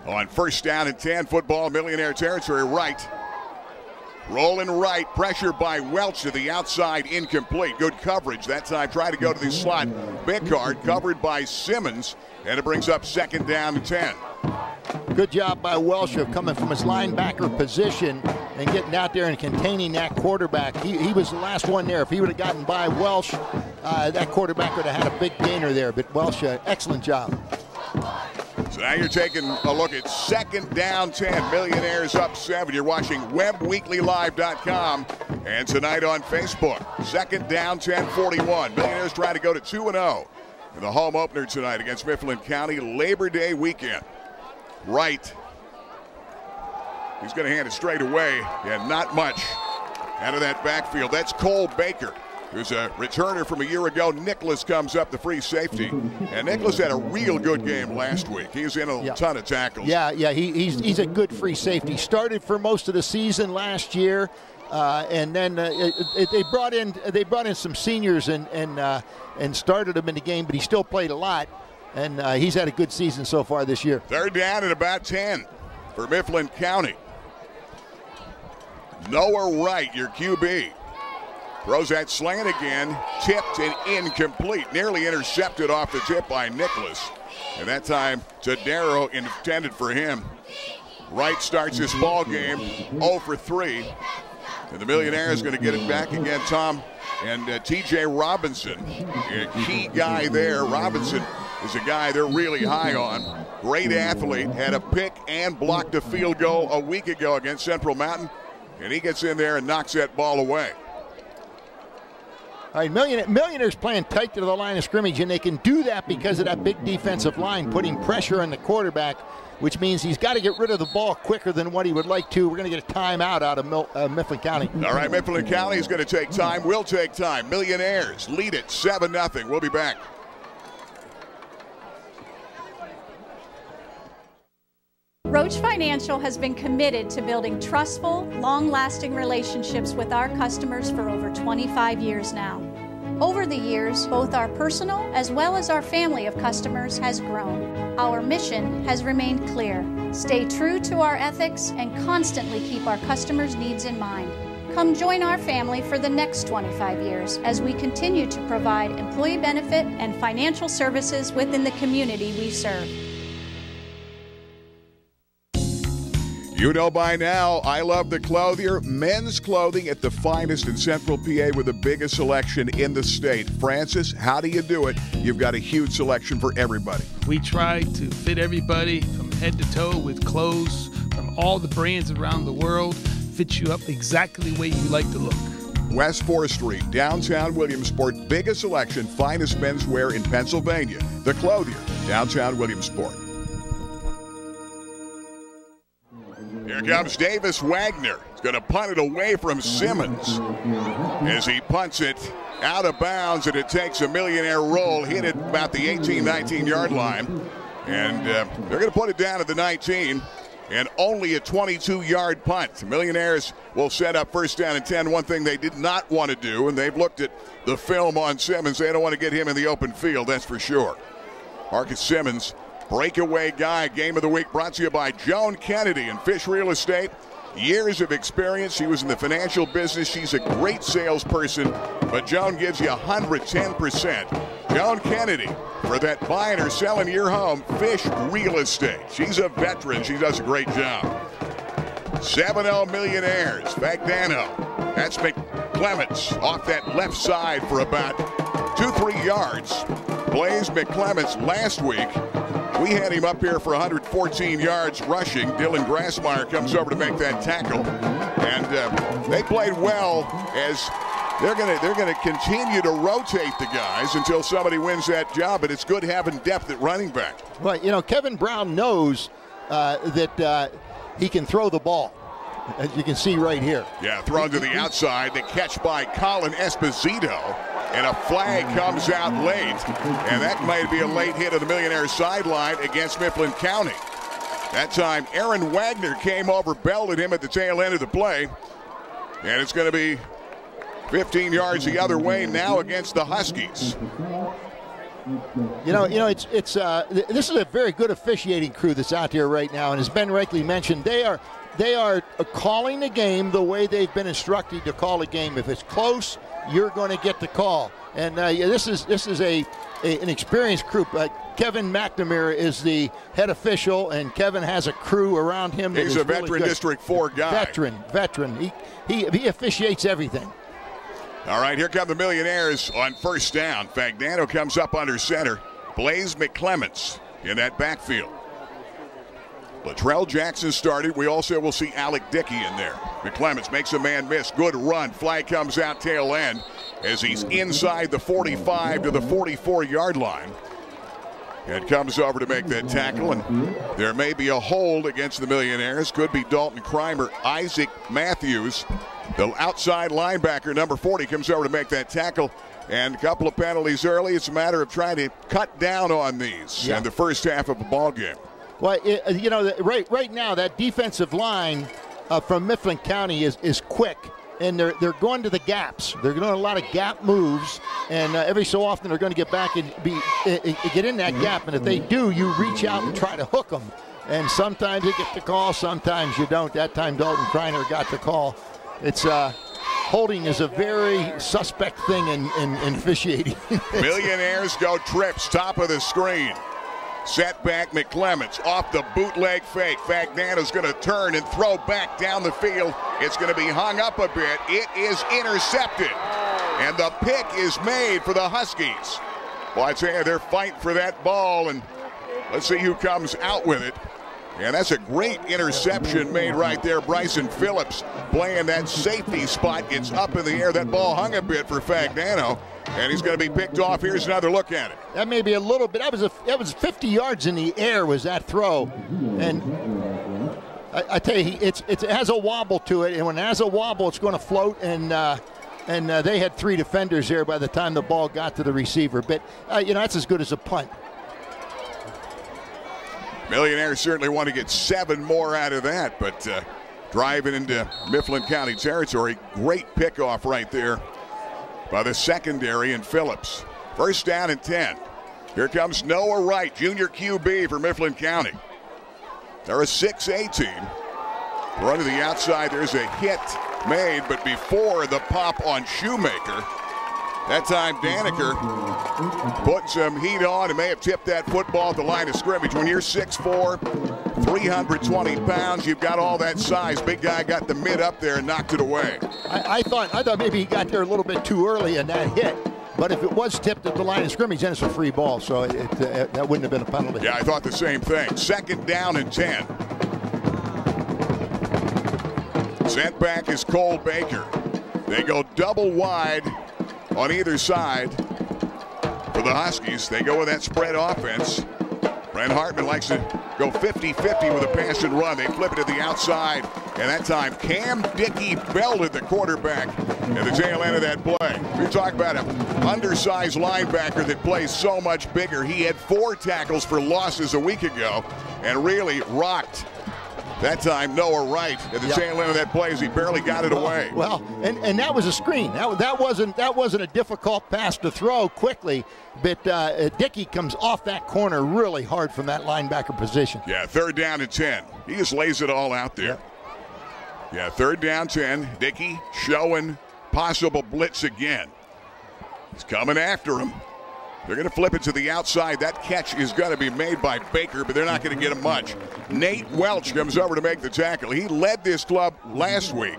On first down and 10, football, Millionaire territory. Wright. Rolling right, pressure by Welch to the outside, incomplete. Good coverage that time. Try to go to the slot. Bickard covered by Simmons, and it brings up second down and 10. Good job by Welch of coming from his linebacker position and getting out there and containing that quarterback. He was the last one there. If he would have gotten by Welch, that quarterback would have had a big gainer there. But Welch, excellent job. So now you're taking a look at second down 10. Millionaires up 7. You're watching WebWeeklyLive.com and tonight on Facebook. Second down 10, 41. Millionaires trying to go to 2-0 in the home opener tonight against Mifflin County, Labor Day weekend. Right. He's going to hand it straight away, and not much out of that backfield. That's Cole Baker, who's a returner from a year ago. Nicholas comes up, the free safety. And Nicholas had a real good game last week. He's in a ton of tackles. Yeah, he's a good free safety. Started for most of the season last year, and then they brought in some seniors and started him in the game, but he still played a lot. And he's had a good season so far this year. Third down at about 10 for Mifflin County. Noah Wright, your QB. Throws that slant again, tipped and incomplete. Nearly intercepted off the tip by Nicholas. And that time, Tadero intended for him. Wright starts this ball game 0 for 3. And the Millionaire is going to get it back again, Tom. And T.J. Robinson, a key guy there. Robinson is a guy they're really high on. Great athlete, had a pick and blocked a field goal a week ago against Central Mountain. And he gets in there and knocks that ball away. All right, Millionaire's playing tight to the line of scrimmage, and they can do that because of that big defensive line, putting pressure on the quarterback, which means he's got to get rid of the ball quicker than what he would like to. We're going to get a timeout out of Mifflin County. All right, Mifflin County is going to take time. We'll take time. Millionaires lead it 7-0. We'll be back. Roach Financial has been committed to building trustful, long-lasting relationships with our customers for over 25 years now. Over the years, both our personal as well as our family of customers has grown. Our mission has remained clear: stay true to our ethics and constantly keep our customers' needs in mind. Come join our family for the next 25 years as we continue to provide employee benefit and financial services within the community we serve. You know by now, I love the Clothier. Men's clothing at the finest in Central PA with the biggest selection in the state. Francis, how do you do it? You've got a huge selection for everybody. We try to fit everybody from head to toe with clothes from all the brands around the world. Fit you up exactly the way you like to look. West 4th Street, downtown Williamsport. Biggest selection, finest menswear in Pennsylvania. The Clothier, downtown Williamsport. Here comes Davis Wagner. He's going to punt it away from Simmons as he punts it out of bounds, and it takes a Millionaire roll, hit it about the 18-19 yard line. And they're going to put it down at the 19, and only a 22-yard punt. The Millionaires will set up first down and 10. One thing they did not want to do, and they've looked at the film on Simmons, they don't want to get him in the open field, that's for sure. Marcus Simmons, breakaway guy. Game of the week brought to you by Joan Kennedy and Fish Real Estate. Years of experience. She was in the financial business. She's a great salesperson, but Joan gives you 110%. Joan Kennedy, for that buying or selling your home, Fish Real Estate. She's a veteran. She does a great job. 7-0 Millionaires. Fagnano. That's McClements off that left side for about 2-3 yards. Blaze McClements last week, we had him up here for 114 yards rushing. Dylan Grassmeyer comes over to make that tackle. And they played well, as they're going to continue to rotate the guys until somebody wins that job. But it's good having depth at running back. Well, you know, Kevin Brown knows that he can throw the ball, as you can see right here. Yeah, thrown to the outside. The catch by Colin Esposito. And a flag comes out late. And that might be a late hit of the Millionaire sideline against Mifflin County. That time, Aaron Wagner came over, belted him at the tail end of the play. And it's going to be 15 yards the other way now against the Huskies. You know, this is a very good officiating crew that's out here right now. And as Ben rightly mentioned, they are calling the game the way they've been instructed to call a game. If it's close, you're going to get the call. And this is an experienced group. Kevin McNamara is the head official, and Kevin has a crew around him. He's a veteran really District 4 guy. Veteran. He officiates everything. All right, here come the Millionaires on first down. Fagnano comes up under center. Blaze McClements in that backfield. Latrell Jackson started. We also will see Alec Dickey in there. McClements makes a man miss. Good run. Flag comes out tail end as he's inside the 45 to the 44-yard line. And comes over to make that tackle, and there may be a hold against the Millionaires. Could be Dalton Crimer. Isaac Matthews, the outside linebacker, number 40, comes over to make that tackle. And a couple of penalties early. It's a matter of trying to cut down on these in the first half of the ball game. Well, you know, right now that defensive line from Mifflin County is quick, and they're going to the gaps. They're doing a lot of gap moves, and every so often they're going to get back and get in that gap. And if they do, you reach out and try to hook them. And sometimes you get the call, sometimes you don't. That time Dalton Kreiner got the call. It's holding is a very suspect thing in officiating. Millionaires go trips, top of the screen. Set back McClements off the bootleg fake. Fagnano's going to turn and throw back down the field. It's going to be hung up a bit. It is intercepted. And the pick is made for the Huskies. Well, I tell you, they're fighting for that ball, and let's see who comes out with it. And that's a great interception made right there. Bryson Phillips playing that safety spot, gets up in the air. That ball hung a bit for Fagnano, and he's going to be picked off. Here's another look at it. That may be a little bit. That was 50 yards in the air was that throw. And I tell you, it has a wobble to it, and when it has a wobble, it's going to float, and they had 3 defenders there by the time the ball got to the receiver. But, that's as good as a punt. Millionaires certainly want to get 7 more out of that, but driving into Mifflin County territory, great pickoff right there by the secondary and Phillips. First down and 10. Here comes Noah Wright, junior QB for Mifflin County. They're a 6A team. Run to the outside, there's a hit made, but before the pop on Shoemaker, that time Daniker put some heat on and may have tipped that football at the line of scrimmage. When you're 6'4", 320 pounds, you've got all that size. Big guy got the mid up there and knocked it away. I thought maybe he got there a little bit too early in that hit. But if it was tipped at the line of scrimmage, then it's a free ball, so that wouldn't have been a penalty. Yeah, I thought the same thing. Second down and 10. Sent back is Cole Baker. They go double wide on either side for the Huskies. They go with that spread offense. Brent Hartman likes to go 50-50 with a pass and run. They flip it to the outside, and that time Cam Dickey belted the quarterback at the tail end of that play. We're talking about an undersized linebacker that plays so much bigger. He had 4 tackles for losses a week ago and really rocked that time Noah Wright at the tail end of that play as he barely got it away. Well, and that was a screen. That wasn't a difficult pass to throw quickly, but Dickey comes off that corner really hard from that linebacker position. Yeah, third down and 10. He just lays it all out there. Yeah, third down 10. Dickey showing possible blitz again. He's coming after him. They're going to flip it to the outside. That catch is going to be made by Baker, but they're not going to get him much. Nate Welch comes over to make the tackle. He led this club last week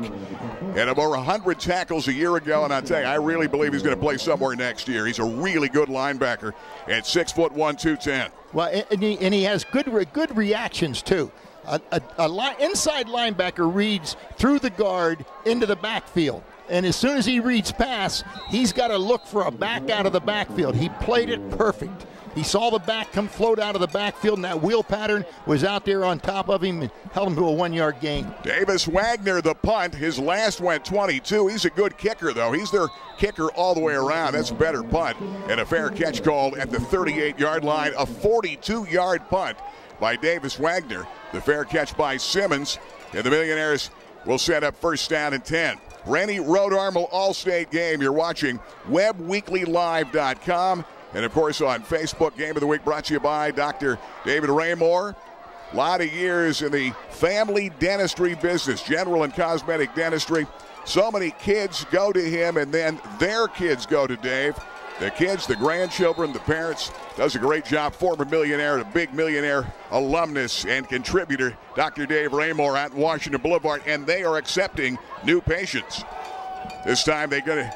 and over 100 tackles a year ago, and I tell you, I really believe he's going to play somewhere next year. He's a really good linebacker at 6'1", 210. Well, and he has good reactions, too. Inside linebacker reads through the guard into the backfield. And as soon as he reads pass, he's got to look for a back out of the backfield. He played it perfect. He saw the back come float out of the backfield, and that wheel pattern was out there on top of him and held him to a 1-yard gain. Davis Wagner, the punt. His last went 22. He's a good kicker, though. He's their kicker all the way around. That's a better punt. And a fair catch called at the 38-yard line. A 42-yard punt by Davis Wagner. The fair catch by Simmons. And the Millionaires will set up first down and 10. Rennie Rhode Armel All-State Game. You're watching WebWeeklyLive.com. And, of course, on Facebook, Game of the Week brought to you by Dr. David Raymore. A lot of years in the family dentistry business, general and cosmetic dentistry. So many kids go to him, and then their kids go to Dave. The kids, the grandchildren, the parents, does a great job. Former Millionaire, a big Millionaire alumnus and contributor, Dr. Dave Raymore out in Washington Boulevard, and they are accepting new patients. This time they're gonna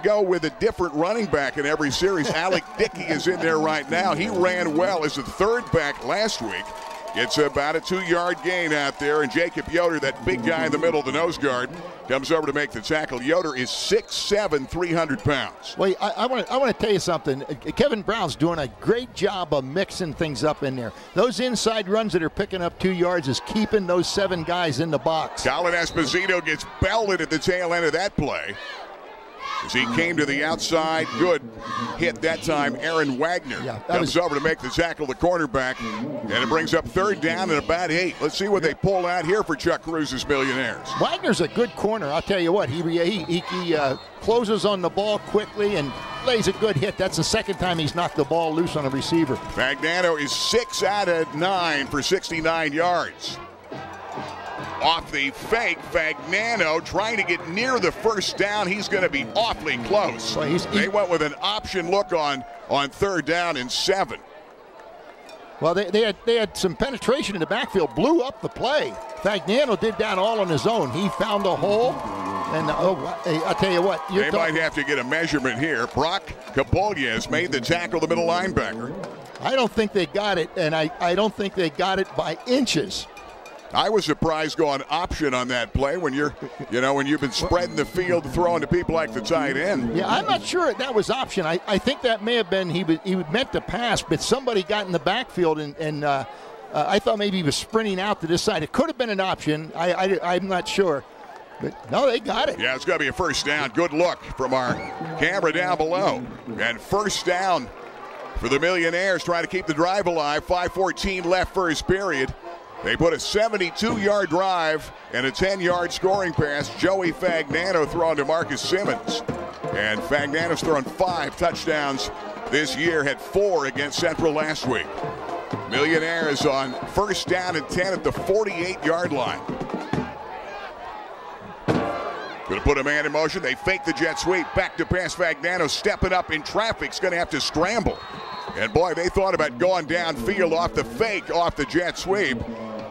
go with a different running back in every series. Alec Dickey is in there right now. He ran well as the third back last week. It's about a 2-yard gain out there, and Jacob Yoder, that big guy in the middle of the nose guard, comes over to make the tackle. Yoder is 6'7", 300 pounds. Well, I want to tell you something. Kevin Brown's doing a great job of mixing things up in there. Those inside runs that are picking up 2 yards is keeping those 7 guys in the box. Colin Esposito gets belted at the tail end of that play as he came to the outside. Good hit that time. Aaron Wagner comes over to make the tackle, the cornerback, and it brings up third down and about 8. Let's see what they pull out here for Chuck Cruz's Millionaires. Wagner's a good corner. I'll tell you what, he closes on the ball quickly and lays a good hit. That's the second time he's knocked the ball loose on a receiver. Fagnano is 6 out of 9 for 69 yards. Off the fake, Fagnano trying to get near the first down. He's going to be awfully close. Well, they went with an option look on 3rd down and 7. Well, they had some penetration in the backfield, blew up the play. Fagnano did that all on his own. He found a hole, and I'll tell you what. They might have to get a measurement here. Brock Capollas made the tackle, the middle linebacker. I don't think they got it, and I don't think they got it by inches. I was surprised going option on that play when when you've been spreading the field, throwing to people like the tight end. Yeah, I'm not sure that was option. I think that may have been he meant to pass, but somebody got in the backfield, and I thought maybe he was sprinting out to this side. It could have been an option. I'm not sure. But no, they got it. Yeah, it's going to be a first down. Good look from our camera down below. And first down for the Millionaires, trying to keep the drive alive. 5:14 left first period. They put a 72-yard drive and a 10-yard scoring pass. Joey Fagnano throwing to Marcus Simmons. And Fagnano's thrown 5 touchdowns this year, had 4 against Central last week. Millionaires on first down and 10 at the 48-yard line. Going to put a man in motion. They fake the jet sweep. Back to pass. Fagnano stepping up in traffic. He's going to have to scramble. And boy, they thought about going downfield off the fake, off the jet sweep.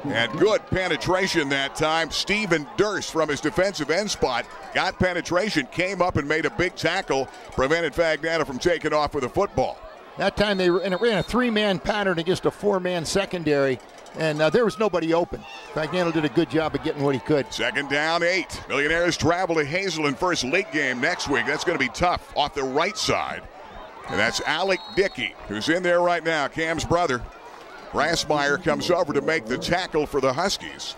And good penetration that time. Steven Durst from his defensive end spot got penetration, came up and made a big tackle, prevented Fagnano from taking off with a football. That time they ran a 3-man pattern against a 4-man secondary, and there was nobody open. Fagnano did a good job of getting what he could. 2nd down, 8. Millionaires travel to Hazelton first league game next week. That's going to be tough off the right side. And that's Alec Dickey, who's in there right now, Cam's brother. Grassmeyer comes over to make the tackle for the Huskies.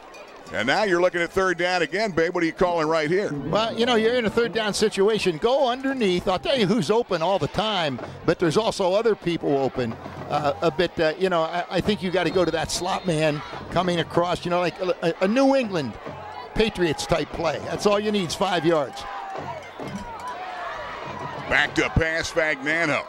And now you're looking at 3rd down again, babe. What are you calling right here? Well, you're in a 3rd down situation. Go underneath. I'll tell you who's open all the time, but there's also other people open a bit. I think you got to go to that slot man coming across, like a New England Patriots type play. That's all you need is 5 yards. Back to pass, Fagnano.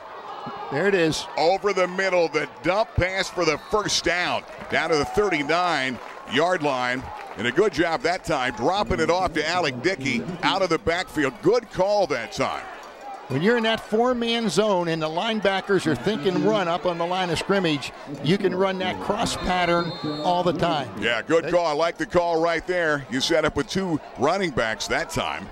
There it is. Over the middle, the dump pass for the first down. Down to the 39-yard line. And a good job that time, dropping it off to Alec Dickey out of the backfield. Good call that time. When you're in that 4-man zone and the linebackers are thinking run up on the line of scrimmage, you can run that cross pattern all the time. Yeah, good call. I like the call right there. You set up with 2 running backs that time.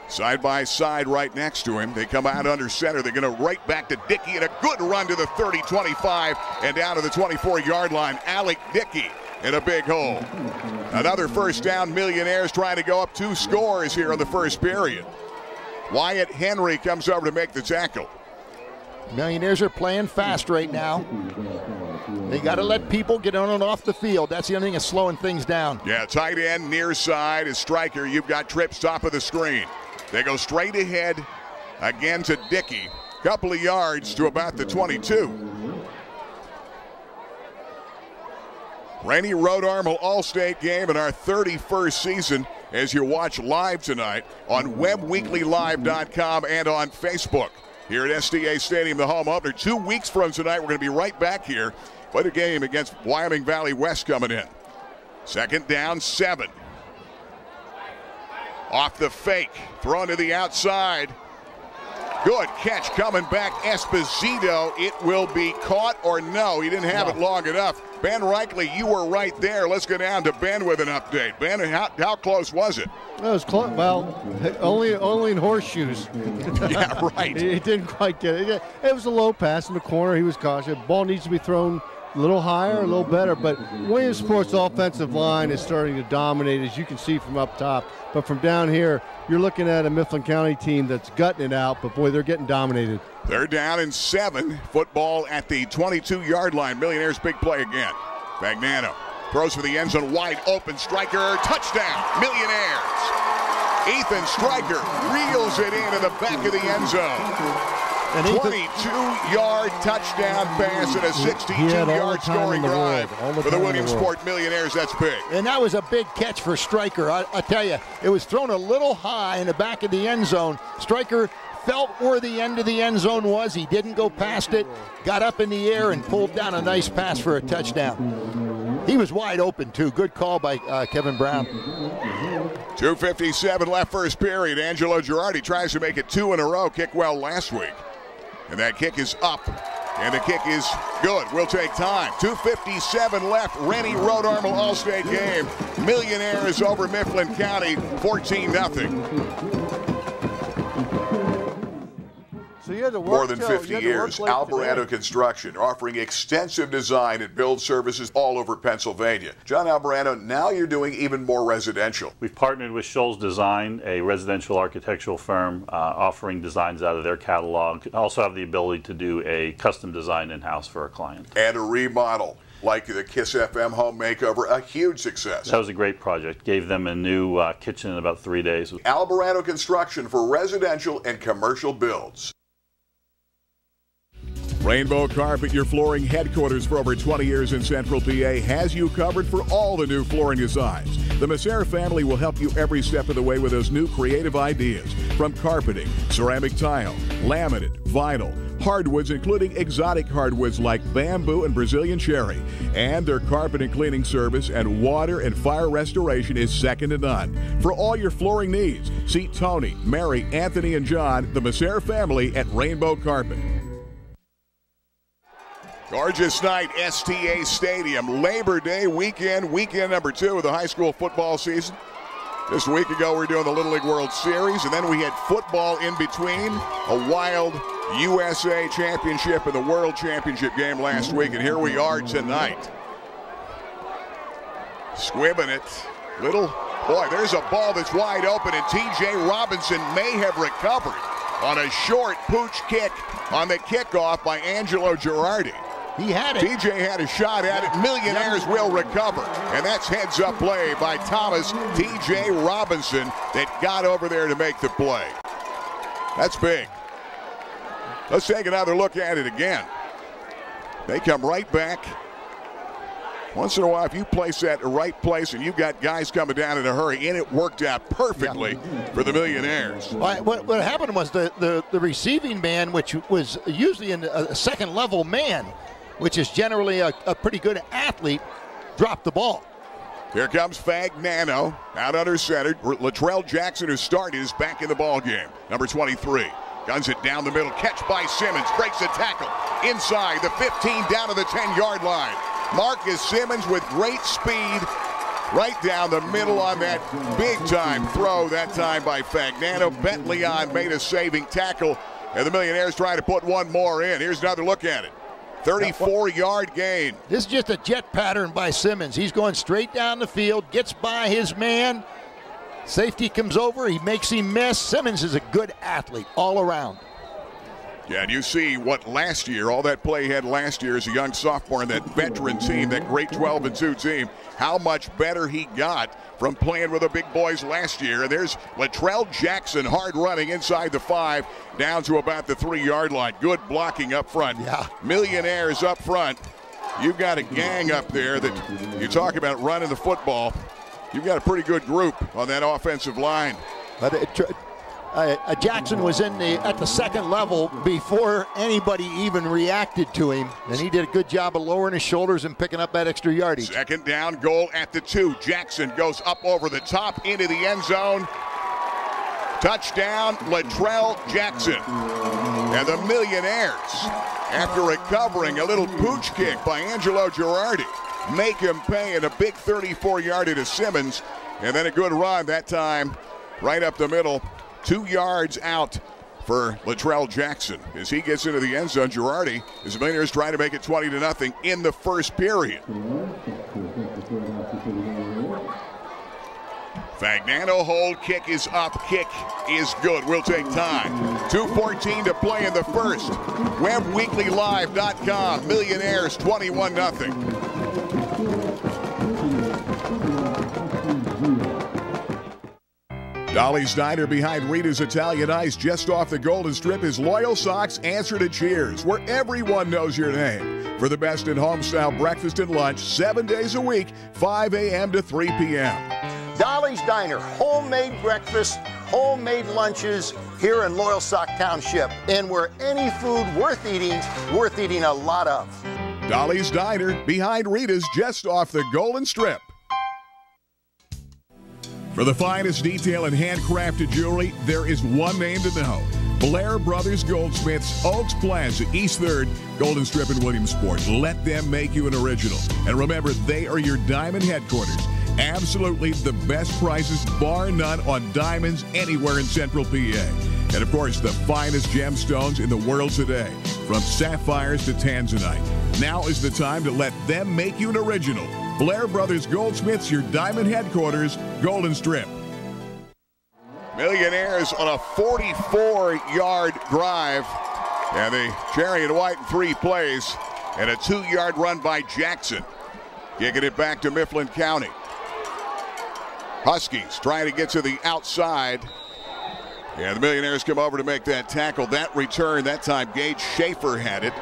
Side by side right next to him. They come out under center. They're going to right back to Dickey and a good run to the 30, 25, and down to the 24-yard line. Alec Dickey in a big hole. Another first down. Millionaires trying to go up 2 scores here in the first period. Wyatt Henry comes over to make the tackle. Millionaires are playing fast right now. They got to let people get on and off the field. That's the only thing that's slowing things down. Yeah, tight end near side is Stryker. You've got trips top of the screen. They go straight ahead again to Dickey. Couple of yards to about the 22. Rainy Road Armel All-State game in our 31st season as you watch live tonight on webweeklylive.com and on Facebook. Here at SDA Stadium, the home opener. 2 weeks from tonight, we're going to be right back here. What a game against Wyoming Valley West coming in. 2nd down, 7. Off the fake, thrown to the outside. Good catch coming back, Esposito. It will be caught or no. He didn't have it long enough. Ben Reichley, you were right there. Let's go down to Ben with an update. Ben, how close was it? It was close. Well, only in horseshoes. Yeah, right. He didn't quite get it. It was a low pass in the corner. He was cautious. Ball needs to be thrown a little higher, a little better, but Williamsport's offensive line is starting to dominate, as you can see from up top. But from down here, you're looking at a Mifflin County team that's gutting it out, but boy, they're getting dominated. 3rd down and 7. Football at the 22-yard line. Millionaires big play again. Fagnano throws for the end zone, wide open. Stryker, touchdown, Millionaires. Ethan Stryker reels it in the back of the end zone. 22-yard touchdown pass and a 62-yard scoring drive for the Williamsport Millionaires. That's big. And that was a big catch for Stryker. I tell you, it was thrown a little high in the back of the end zone. Stryker felt where the end of the end zone was. He didn't go past it, got up in the air and pulled down a nice pass for a touchdown. He was wide open, too. Good call by Kevin Brown. 2:57 left first period. Angelo Girardi tries to make it 2 in a row. Kick well last week. And that kick is up. And the kick is good. We'll take time. 2:57 left. Rennie Road Armor All-State game. Millionaires over Mifflin County, 14-0. So you had to work More than 50 years, Alvarado Construction, offering extensive design and build services all over Pennsylvania. John Alvarado, now you're doing even more residential. We've partnered with Scholl's Design, a residential architectural firm, offering designs out of their catalog. Also have the ability to do a custom design in-house for a client. And a remodel, like the Kiss FM home makeover, a huge success. That was a great project. Gave them a new kitchen in about 3 days. Alvarado Construction for residential and commercial builds. Rainbow Carpet, your flooring headquarters for over 20 years in Central PA, has you covered for all the new flooring designs. The Messer family will help you every step of the way with those new creative ideas. From carpeting, ceramic tile, laminate, vinyl, hardwoods, including exotic hardwoods like bamboo and Brazilian cherry. And their carpet and cleaning service and water and fire restoration is second to none. For all your flooring needs, see Tony, Mary, Anthony, and John, the Messer family at Rainbow Carpet. Gorgeous night, STA Stadium. Labor Day weekend number 2 of the high school football season. Just a week ago, we were doing the Little League World Series, and then we had football in between. A wild USA Championship and the World Championship game last week, and here we are tonight. Squibbing it. Boy, there's a ball that's wide open, and T.J. Robinson may have recovered on a short pooch kick on the kickoff by Angelo Girardi. He had it. TJ had a shot at it. Millionaires will recover. And that's heads-up play by Thomas T.J. Robinson that got over there to make the play. That's big. Let's take another look at it again. They come right back. Once in a while, if you place that in the right place and you've got guys coming down in a hurry, and it worked out perfectly for the Millionaires. What happened was the receiving man, which was usually a second-level man, which is generally a pretty good athlete, dropped the ball. Here comes Fagnano out under center. Latrell Jackson, who started, is back in the ball game. Number 23. Guns it down the middle. Catch by Simmons. Breaks the tackle. Inside the 15 down to the 10-yard line. Marcus Simmons with great speed right down the middle on that big-time throw that time by Fagnano. Bentleon made a saving tackle, and the Millionaires trying to put one more in. Here's another look at it. 34-yard gain. This is just a jet pattern by Simmons. He's going straight down the field, gets by his man. Safety comes over, he makes him miss. Simmons is a good athlete all around. Yeah, and you see what last year, all that play he had last year as a young sophomore in that veteran team, that great 12-2 team, how much better he got from playing with the big boys last year. And there's Latrell Jackson hard running inside the 5 down to about the 3-yard line. Good blocking up front. Yeah. Millionaires up front. You've got a gang up there that you talk about running the football. You've got a pretty good group on that offensive line. But Jackson was at the second level before anybody even reacted to him, and he did a good job of lowering his shoulders and picking up that extra yardage. Second down, goal at the 2. Jackson goes up over the top into the end zone. Touchdown, Latrell Jackson. And the Millionaires, after recovering a little pooch kick by Angelo Girardi, make him pay in a big 34-yarder to Simmons, and then a good run that time right up the middle. 2 yards out for Latrell Jackson. As he gets into the end zone, Girardi, as the Millionaires trying to make it 20-0 in the first period. Fagnano hold, kick is up, kick is good. We'll take time. 2:14 to play in the first. WebWeeklyLive.com, Millionaires 21-0. Dolly's Diner behind Rita's Italian Ice just off the Golden Strip is Loyal Sock's answer to cheers, where everyone knows your name. For the best in home-style breakfast and lunch, 7 days a week, 5 a.m. to 3 p.m. Dolly's Diner, homemade breakfast, homemade lunches here in Loyal Sock Township. And where any food worth eating a lot of. Dolly's Diner, behind Rita's, just off the Golden Strip. For the finest detail and handcrafted jewelry, there is one name to know. Blair Brothers Goldsmiths, Oaks Plaza, East 3rd, Golden Strip in Williamsport. Let them make you an original. And remember, they are your diamond headquarters. Absolutely the best prices, bar none, on diamonds anywhere in Central PA. And of course, the finest gemstones in the world today, from sapphires to tanzanite. Now is the time to let them make you an original. Blair Brothers Goldsmiths, your diamond headquarters, Golden Strip. Millionaires on a 44-yard drive. And the Cherry White in 3 plays. And a 2-yard run by Jackson. Kicking it back to Mifflin County. Huskies trying to get to the outside. And the Millionaires come over to make that tackle. That return, that time Gage Schaefer had it.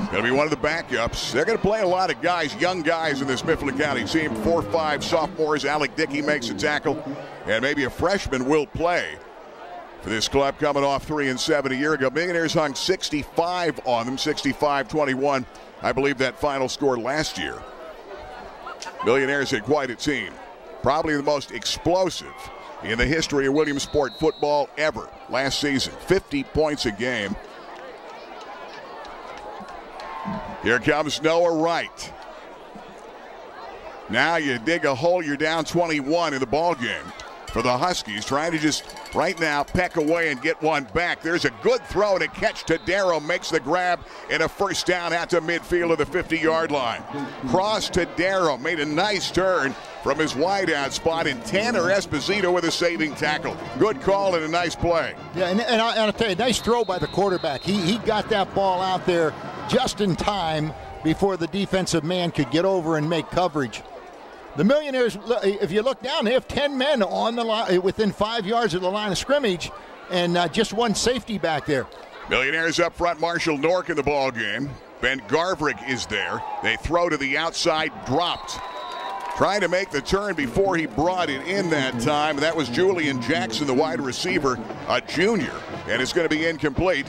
Going to be one of the backups. They're going to play a lot of guys, young guys in this Mifflin County team. 4-5 sophomores. Alec Dickey makes a tackle. And maybe a freshman will play for this club coming off 3-7 a year ago. Millionaires hung 65 on them, 65-21. I believe that final score last year. Millionaires had quite a team. Probably the most explosive in the history of Williamsport football ever last season. 50 points a game. Here comes Noah Wright. Now you dig a hole, you're down 21 in the ball game for the Huskies, trying to just right now peck away and get one back. There's a good throw and a catch to Darrow, makes the grab and a first down out to midfield of the 50-yard line. Cross to Darrow, made a nice turn from his wideout spot, and Tanner Esposito with a saving tackle. Good call and a nice play. Yeah, and I'll tell you, nice throw by the quarterback. He got that ball out there just in time before the defensive man could get over and make coverage. The Millionaires, if you look down, they have 10 men on the line, within 5 yards of the line of scrimmage, and just one safety back there. Millionaires up front, Marshall Nork in the ball game. Ben Garvrick is there. They throw to the outside, dropped. Trying to make the turn before he brought it in that time. That was Julian Jackson, the wide receiver, a junior, and it's going to be incomplete.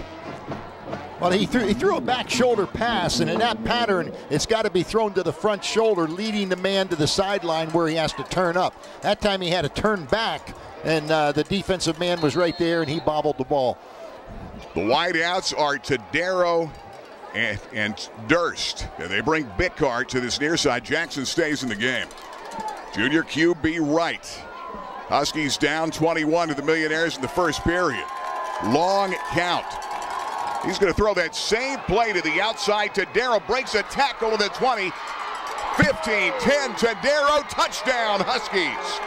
Well, he threw a back shoulder pass, and in that pattern, it's got to be thrown to the front shoulder, leading the man to the sideline where he has to turn up. That time he had to turn back, and the defensive man was right there, and he bobbled the ball. The wideouts are Tadero and Durst. And they bring Bickart to this near side. Jackson stays in the game. Junior QB Wright. Huskies down 21 to the Millionaires in the first period. Long count. He's going to throw that same play to the outside. Tadero breaks a tackle to the 20. 15, 10, Tadero, touchdown, Huskies.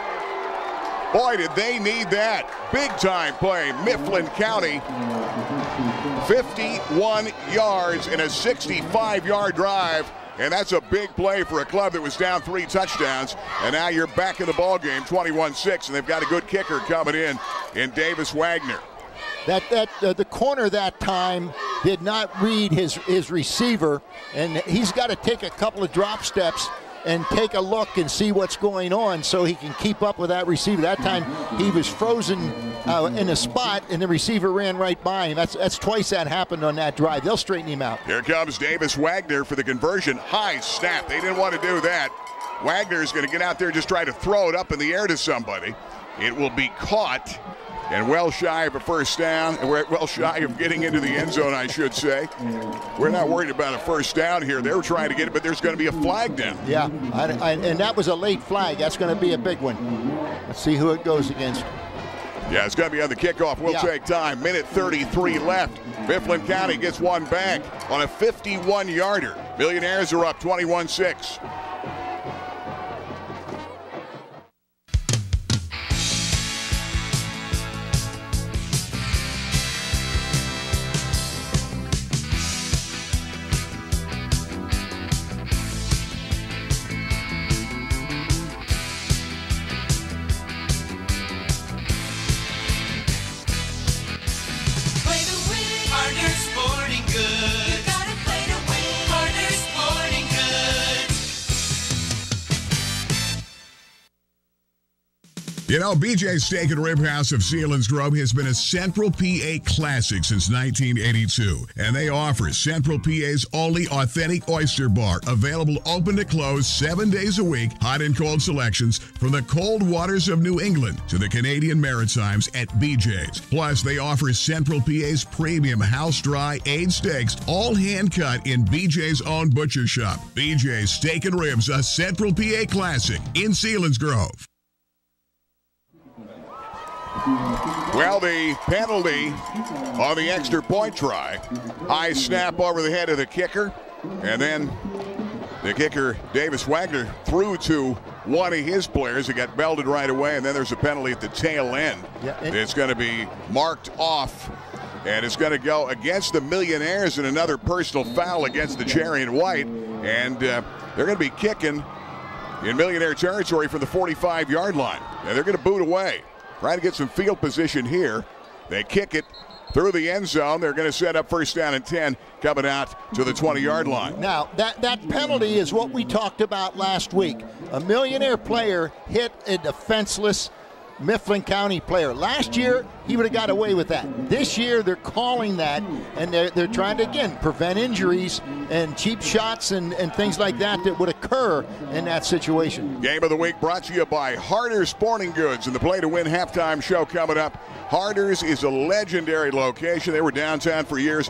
Boy, did they need that. Big time play. Mifflin County, 51 yards in a 65-yard drive. And that's a big play for a club that was down 3 touchdowns. And now you're back in the ball game, 21-6, and they've got a good kicker coming in Davis Wagner. The corner that time did not read his receiver, and he's got to take a couple of drop steps and take a look and see what's going on so he can keep up with that receiver. That time he was frozen in a spot, and the receiver ran right by him. That's twice that happened on that drive. They'll straighten him out. Here comes Davis Wagner for the conversion. High snap. They didn't want to do that. Wagner's going to get out there and just try to throw it up in the air to somebody. It will be caught. And well shy of a first down, and we're well shy of getting into the end zone, I should say. We're not worried about a first down here. They were trying to get it, but there's going to be a flag down. Yeah, and that was a late flag. That's going to be a big one. Let's see who it goes against. Yeah, it's going to be on the kickoff. We'll take time. Minute 33 left. Mifflin County gets one back on a 51-yarder. Millionaires are up 21-6. You know, BJ's Steak and Rib House of Selinsgrove has been a Central PA classic since 1982, and they offer Central PA's only authentic oyster bar, available open to close 7 days a week, hot and cold selections from the cold waters of New England to the Canadian Maritimes at BJ's. Plus, they offer Central PA's premium house-dry aged steaks, all hand-cut in BJ's own butcher shop. BJ's Steak and Ribs, a Central PA classic in Selinsgrove. Well, the penalty on the extra point try. High snap over the head of the kicker. And then the kicker, Davis Wagner, threw to one of his players. It got belted right away. And then there's a penalty at the tail end. Yeah, it's going to be marked off. And it's going to go against the Millionaires and another personal foul against the Cherry and White. And they're going to be kicking in Millionaire territory from the 45-yard line. And they're going to boot away. Trying to get some field position here. They kick it through the end zone. They're going to set up first down and 10 coming out to the 20-yard line. Now, that penalty is what we talked about last week. A Millionaire player hit a defenseless Mifflin County player. Last year, he would have got away with that. This year, they're calling that, and they're trying to, again, prevent injuries and cheap shots and things like that would occur in that situation. Game of the week brought to you by Harder's Sporting Goods, and the Play to Win halftime show coming up. Harder's is a legendary location. They were downtown for years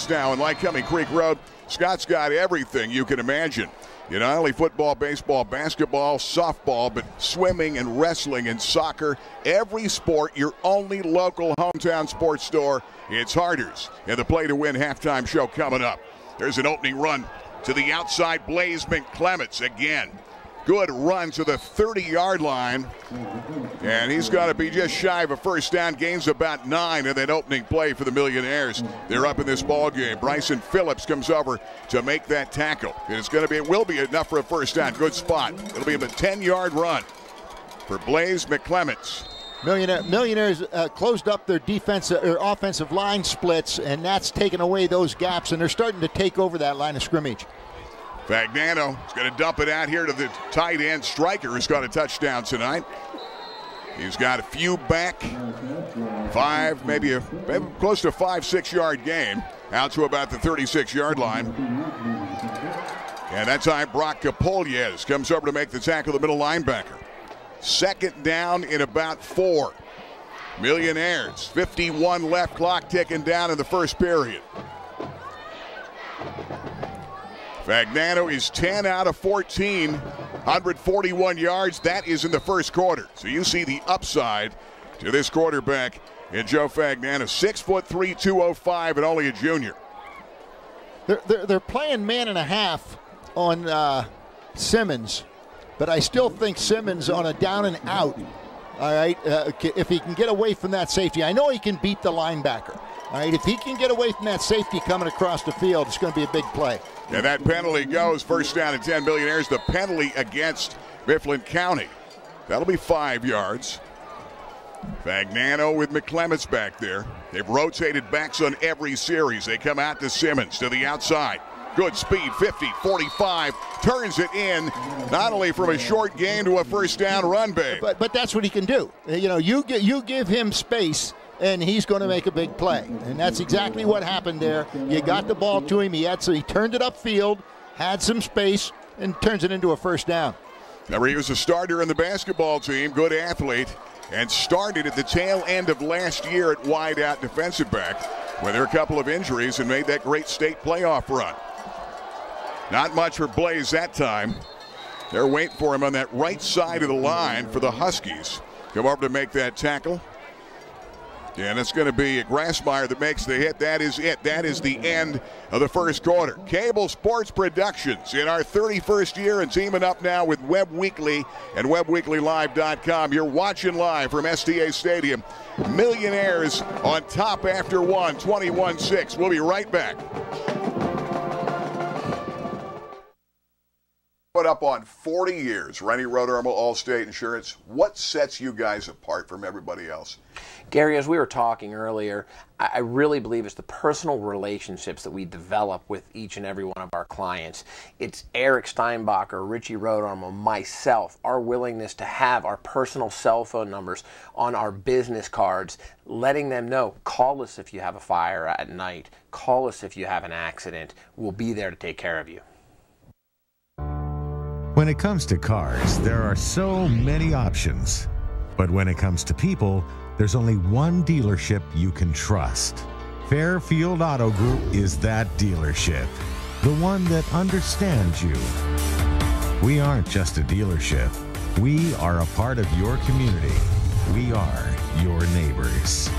now in Lycoming Creek Road. Scott's got everything you can imagine. You know, not only football, baseball, basketball, softball, but swimming and wrestling and soccer. Every sport, your only local hometown sports store. It's Harder's. And the Play to Win halftime show coming up. There's an opening run to the outside. Blaze McClements again. Good run to the 30-yard line. And he's going to be just shy of a first down. Gains about 9 in that opening play for the Millionaires. They're up in this ball game. Bryson Phillips comes over to make that tackle. It will be enough for a first down. Good spot. It'll be a 10-yard run for Blaze McClements. Millionaires closed up their offensive line splits, and that's taken away those gaps, and they're starting to take over that line of scrimmage. Fagnano is going to dump it out here to the tight end. Stryker has got a touchdown tonight. He's got a few back, maybe close to 5-6 yard game, out to about the 36-yard line. And that time Brock Capolles comes over to make the tackle, the middle linebacker. Second down in about 4. Millionaires, 51 left, clock ticking down in the first period. Fagnano is 10 out of 14, 141 yards. That is in the first quarter. So you see the upside to this quarterback in Joe Fagnano. 6'3", 205, and only a junior. They're playing man and a half on Simmons, but I still think Simmons on a down and out. All right, if he can get away from that safety, I know he can beat the linebacker. All right, if he can get away from that safety coming across the field, it's going to be a big play. And that penalty goes first down and 10. Millionaires, the penalty against Mifflin County. That'll be 5 yards. Fagnano with McClements back there. They've rotated backs on every series. They come out to Simmons to the outside. Good speed, 50, 45, turns it in, not only from a short gain to a first down run, babe. But that's what he can do. You know, you give him space, and he's going to make a big play. And that's exactly what happened there. You got the ball to him. He turned it upfield, had some space, and turns it into a first down. Remember, he was a starter in the basketball team, good athlete, and started at the tail end of last year at wideout defensive back, where there were a couple of injuries and made that great state playoff run. Not much for Blaze that time. They're waiting for him on that right side of the line for the Huskies. Come over to make that tackle. And it's going to be Grassmeyer that makes the hit. That is it. That is the end of the first quarter. Cable Sports Productions in our 31st year and teaming up now with Web Weekly and WebWeeklyLive.com. You're watching live from STA Stadium. Millionaires on top after one, 21-6. We'll be right back. up on 40 years. Rennie Rodermel, Allstate Insurance. What sets you guys apart from everybody else? Gary, as we were talking earlier, I really believe it's the personal relationships that we develop with each and every one of our clients. It's Eric Steinbacher, Richie Rodermel, myself, our willingness to have our personal cell phone numbers on our business cards, letting them know, call us if you have a fire at night, call us if you have an accident. We'll be there to take care of you. When it comes to cars, there are so many options. But when it comes to people, there's only one dealership you can trust. Fairfield Auto Group is that dealership, the one that understands you. We aren't just a dealership. We are a part of your community. We are your neighbors.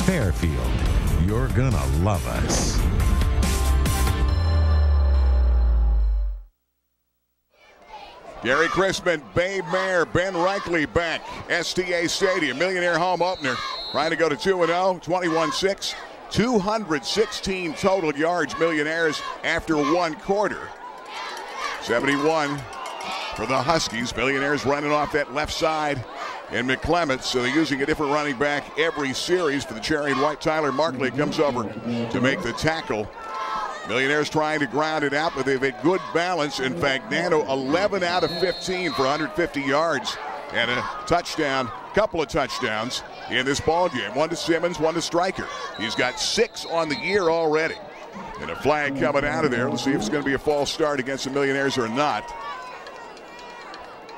Fairfield, you're gonna love us. Gary Crispin, Babe Mayer, Ben Reichley back. STA Stadium, Millionaire home opener. Trying to go to 2-0, 21-6. 216 total yards, Millionaires after one quarter. 71 for the Huskies. Millionaires running off that left side. And McClements, so they're using a different running back every series for the cherry and white. Tyler Markley comes over to make the tackle. Millionaires trying to ground it out, but they've had good balance. In fact, Nano 11 out of 15 for 150 yards and a touchdown, couple of touchdowns in this ball game. One to Simmons, one to Stryker. He's got 6 on the year already. And a flag coming out of there. Let's see if it's going to be a false start against the Millionaires or not.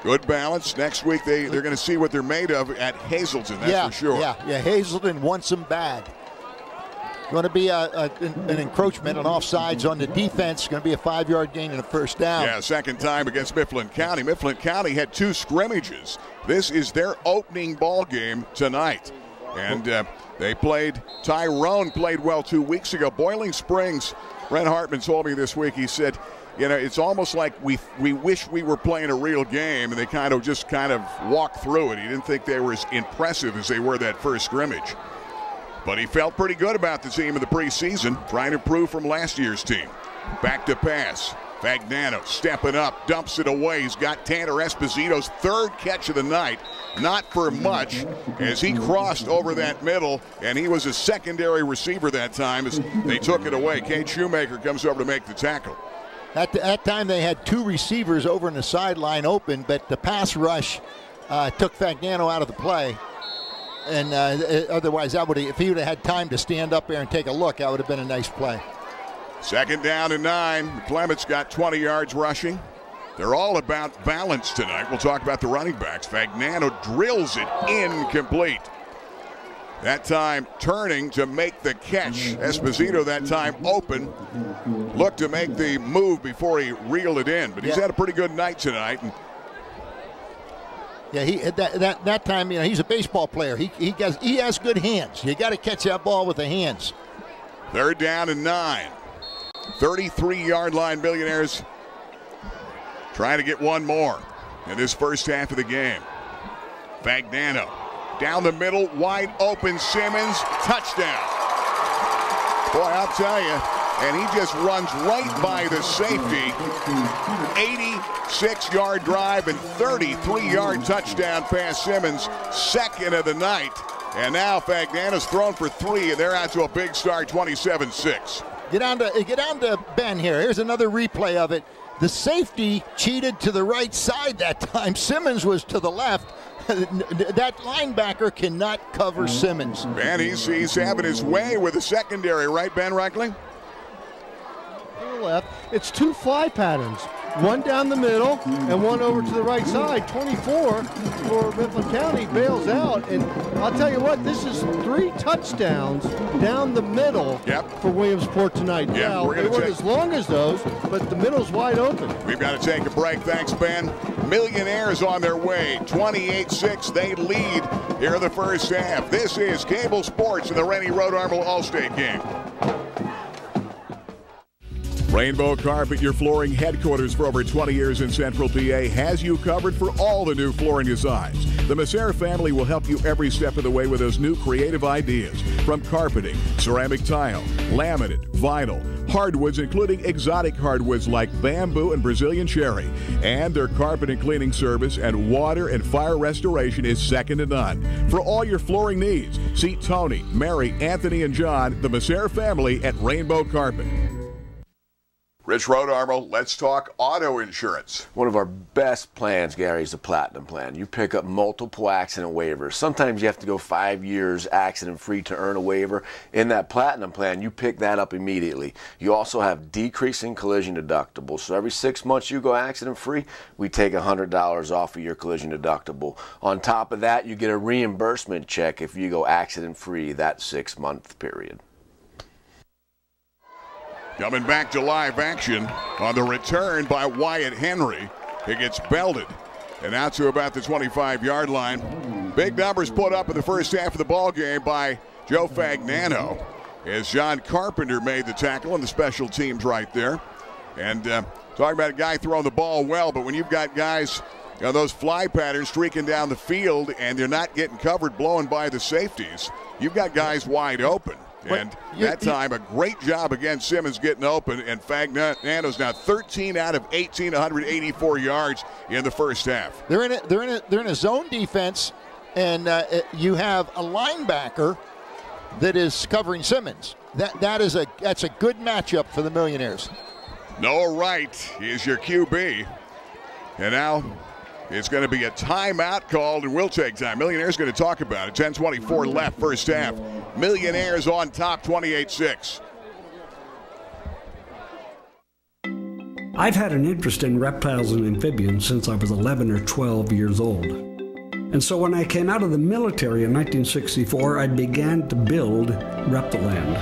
Good balance. Next week they're going to see what they're made of at Hazelton, that's for sure. Yeah, Hazelton wants them bad. Going to be an encroachment on offsides on the defense. Going to be a 5-yard gain and a first down. Yeah, second time against Mifflin County. Mifflin County had 2 scrimmages. This is their opening ball game tonight. And they played, Tyrone played well 2 weeks ago. Boiling Springs, Brent Hartman told me this week, he said, you know, it's almost like we wish we were playing a real game, and they kind of walked through it. He didn't think they were as impressive as they were that first scrimmage. But he felt pretty good about the team in the preseason, trying to improve from last year's team. Back to pass. Fagnano stepping up, dumps it away. He's got Tanner Esposito's 3rd catch of the night. Not for much, as he crossed over that middle, and he was a secondary receiver that time as they took it away. Cade Shoemaker comes over to make the tackle. At that time, they had 2 receivers over in the sideline open, but the pass rush took Fagnano out of the play. And otherwise, if he would have had time to stand up there and take a look, that would have been a nice play. Second down and 9. Clements got 20 yards rushing. They're all about balance tonight. We'll talk about the running backs. Fagnano drills it incomplete. That time turning to make the catch. Esposito that time open. Looked to make the move before he reeled it in. But he's had a pretty good night tonight. And yeah, that time, you know, he's a baseball player. He has good hands. You got to catch that ball with the hands. Third down and 9. 33-yard line. Millionaires trying to get one more in this first half of the game. Fagnano down the middle, wide open. Simmons, touchdown. Boy, I'll tell you, and he just runs right by the safety. 86-yard drive and 33-yard touchdown pass. Simmons, 2nd of the night. And now Fagnano's thrown for 3, and they're out to a big start, 27-6. Get on to Ben here. Here's another replay of it. The safety cheated to the right side that time. Simmons was to the left. That linebacker cannot cover Simmons. Ben, he's having his way with the secondary, right, Ben Reichley? Left. It's 2 fly patterns. One down the middle and one over to the right side. 24 for Mifflin County bails out. And I'll tell you what, this is 3 touchdowns down the middle for Williamsport tonight. Yeah, now, they weren't as long as those, but the middle's wide open. We've got to take a break. Thanks, Ben. Millionaires on their way. 28-6. They lead here in the first half. This is Cable Sports in the Rennie Rodermel Allstate game. Rainbow Carpet, your flooring headquarters for over 20 years in Central PA, has you covered for all the new flooring designs. The Masser family will help you every step of the way with those new creative ideas. From carpeting, ceramic tile, laminate, vinyl, hardwoods, including exotic hardwoods like bamboo and Brazilian cherry. And their carpet and cleaning service and water and fire restoration is second to none. For all your flooring needs, see Tony, Mary, Anthony, and John, the Masser family at Rainbow Carpet. Rich Rodarmo, let's talk auto insurance. One of our best plans, Gary, is the Platinum Plan. You pick up multiple accident waivers. Sometimes you have to go 5 years accident-free to earn a waiver. In that Platinum Plan, you pick that up immediately. You also have decreasing collision deductible. So every 6 months you go accident-free, we take $100 off of your collision deductible. On top of that, you get a reimbursement check if you go accident-free that 6-month period. Coming back to live action on the return by Wyatt Henry. He gets belted and out to about the 25-yard line. Big numbers put up in the first half of the ball game by Joe Fagnano as John Carpenter made the tackle on the special teams right there. And talking about a guy throwing the ball well, but when you've got guys, those fly patterns streaking down the field and they're not getting covered, blowing by the safeties, you've got guys wide open. And that time, a great job against Simmons getting open, and Fagnano's now 13 out of 18, 184 yards in the first half. They're in a zone defense, and you have a linebacker that is covering Simmons. That's a good matchup for the Millionaires. Noah Wright is your QB, and now it's going to be a timeout called, and we'll take time. Millionaire's going to talk about it. 10:24 left, first half. Millionaires on top, 28-6. I've had an interest in reptiles and amphibians since I was 11 or 12 years old. And so when I came out of the military in 1964, I began to build Reptiland.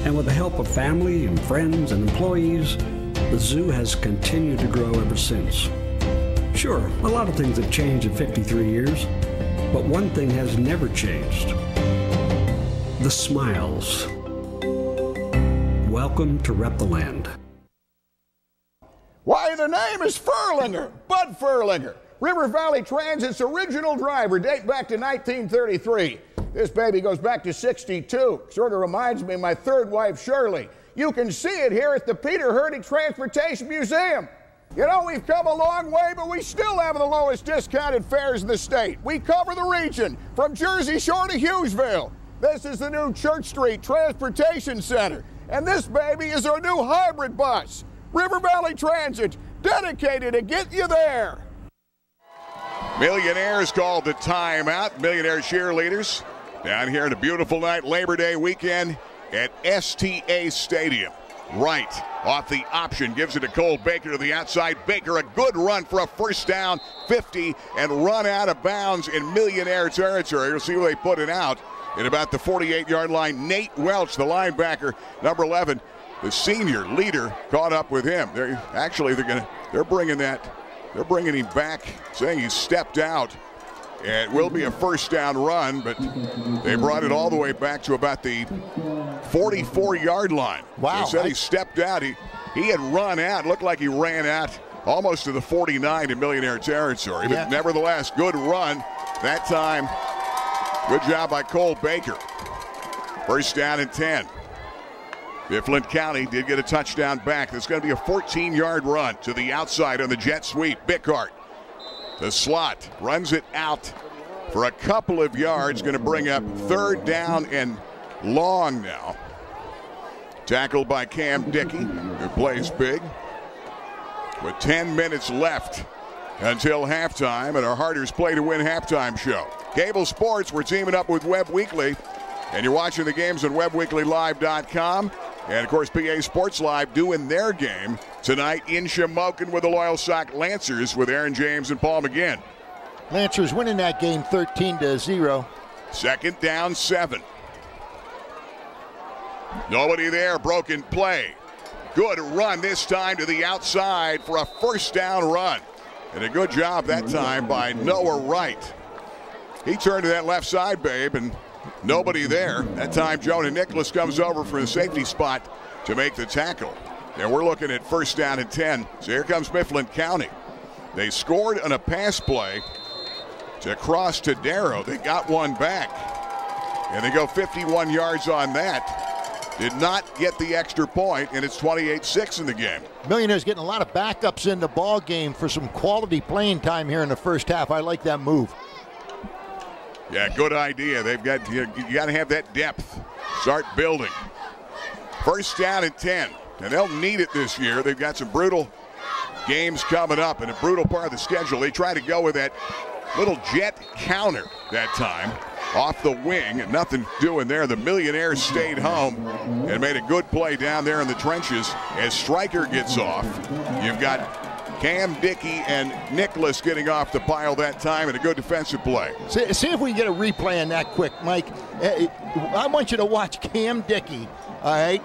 And with the help of family and friends and employees, the zoo has continued to grow ever since. Sure, a lot of things have changed in 53 years, but one thing has never changed. The smiles. Welcome to Reptiland. Why, the name is Furlinger, Bud Furlinger, River Valley Transit's original driver, date back to 1933. This baby goes back to 62. Sort of reminds me of my third wife, Shirley. You can see it here at the Peter Hurtig Transportation Museum. You know, we've come a long way, but we still have the lowest discounted fares in the state. We cover the region from Jersey Shore to Hughesville. This is the new Church Street Transportation Center. And this baby is our new hybrid bus. River Valley Transit, dedicated to get you there. Millionaires called the timeout. Millionaire cheerleaders down here in a beautiful night, Labor Day weekend at STA Stadium. Right off the option, gives it to Cole Baker to the outside. Baker, a good run for a first down, 50, and run out of bounds in Millionaire territory. We'll see where they put it out at about the 48-yard line. Nate Welch, the linebacker, number 11, the senior leader, caught up with him. They're bringing him back, saying he stepped out. It will be a first down run, but they brought it all the way back to about the 44-yard line. Wow. They said he stepped out. He had run out. Looked like he ran out almost to the 49 in Millionaire territory. But nevertheless, good run that time. Good job by Cole Baker. First down and 10. Mifflin County did get a touchdown back. That's going to be a 14-yard run to the outside on the jet sweep. Bickart. The slot runs it out for a couple of yards. Going to bring up third down and long now. Tackled by Cam Dickey, who plays big. With 10 minutes left until halftime, and our Harders Play to Win halftime show. Cable Sports, we're teaming up with Web Weekly, and you're watching the games on WebWeeklyLive.com. And, of course, PA Sports Live doing their game tonight in Shamokin with the Loyal Sock Lancers with Aaron James and Paul McGinn. Lancers winning that game 13-0. Second down, 7. Nobody there, broken play. Good run this time to the outside for a first down run. And a good job that time by Noah Wright. He turned to that left side, babe, and nobody there. That time, Jonah Nicholas comes over from the safety spot to make the tackle. And we're looking at first down and 10. So here comes Mifflin County. They scored on a pass play to cross to Darrow. They got one back. And they go 51 yards on that. did not get the extra point, and it's 28-6 in the game. Millionaire's getting a lot of backups in the ball game for some quality playing time here in the first half. I like that move. Yeah, good idea. They've got you got to have that depth. Start building. First down and 10, and they'll need it this year. They've got some brutal games coming up and a brutal part of the schedule. They try to go with that little jet counter that time off the wing, and nothing doing there. The Millionaires stayed home and made a good play down there in the trenches as Stryker gets off. You've got Cam Dickey and Nicholas getting off the pile that time, and a good defensive play. See if we can get a replay on that quick, Mike. I want you to watch Cam Dickey, all right?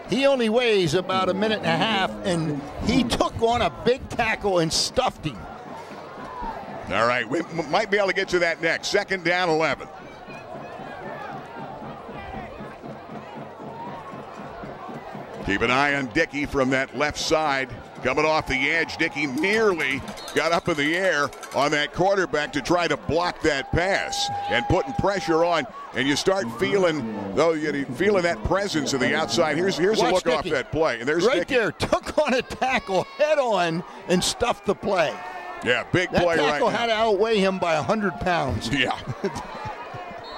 He only weighs about a minute and a half, and he took on a big tackle and stuffed him. All right, we might be able to get to that next. Second down, 11. Keep an eye on Dickey from that left side. Coming off the edge, Dickey nearly got up in the air on that quarterback to try to block that pass and putting pressure on. And you start feeling, though, feeling that presence of the outside. Here's a look Dickey off that play. And there's right Dickey. There, took on a tackle head on and stuffed the play. Yeah, big that play right now. That tackle had to outweigh him by 100 pounds. Yeah.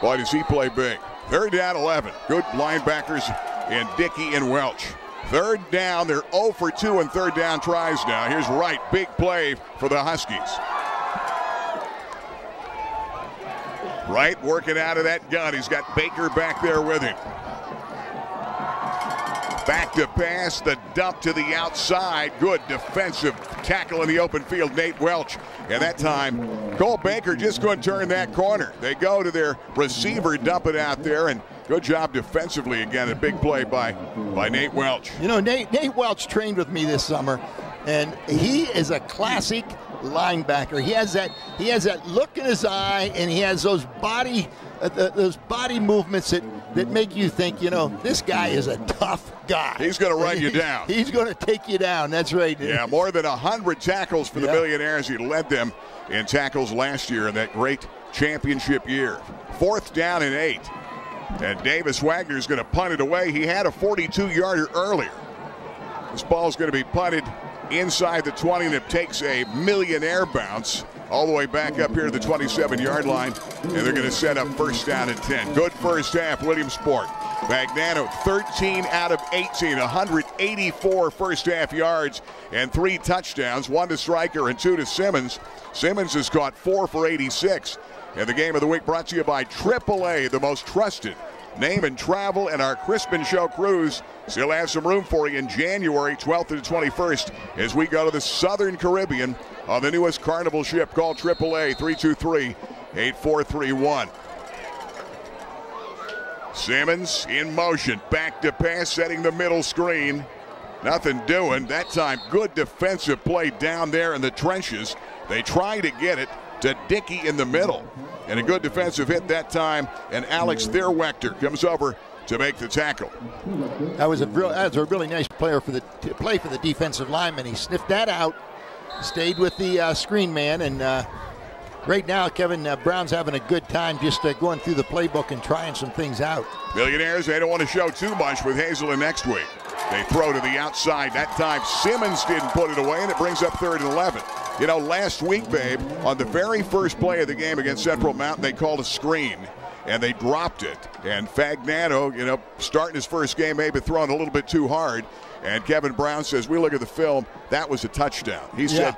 Boy, does he play big. Third down, 11. Good linebackers in Dickey and Welch. Third down, they're 0 for 2 in third down tries now. Here's Wright, big play for the Huskies. Wright working out of that gun. He's got Baker back there with him. Back to pass, the dump to the outside. Good defensive tackle in the open field, Nate Welch. And that time, Cole Baker just couldn't turn that corner. They go to their receiver, dump it out there, and good job defensively again. A big play by Nate Welch. You know, Nate Welch trained with me this summer, and he is a classic linebacker. He has that look in his eye, and he has those body movements that make you think, you know, this guy is a tough guy. He's going to run you down. He's going to take you down. That's right. Yeah, more than 100 tackles for the Millionaires. He led them in tackles last year in that great championship year. Fourth down and 8. And Davis Wagner's going to punt it away. He had a 42-yarder earlier. This ball's going to be punted inside the 20, and it takes a Millionaire bounce all the way back up here to the 27-yard line, and they're going to set up first down and 10. Good first half, Williamsport. Magnano, 13 out of 18, 184 first half yards and 3 touchdowns, 1 to Stryker and 2 to Simmons. Simmons has caught 4 for 86. And the game of the week brought to you by AAA, the most trusted name in travel, and our Crispin Show cruise still has some room for you in January 12th to the 21st as we go to the Southern Caribbean on the newest Carnival ship. Call AAA 323-8431. Simmons in motion, back to pass, setting the middle screen. Nothing doing. That time, good defensive play down there in the trenches. They try to get it to Dickey in the middle. And a good defensive hit that time, and Alex Thierwechter comes over to make the tackle. That was a really nice play for the defensive lineman. He sniffed that out, stayed with the screen man, and right now Kevin Brown's having a good time just going through the playbook and trying some things out. Millionaires, they don't want to show too much with Hazelin next week. They throw to the outside. That time Simmons didn't put it away, and it brings up 3rd and 11. You know, last week, babe, on the very first play of the game against Central Mountain, they called a screen, and they dropped it. And Fagnano, you know, starting his first game, maybe throwing a little bit too hard. And Kevin Brown says, we look at the film, that was a touchdown. He said,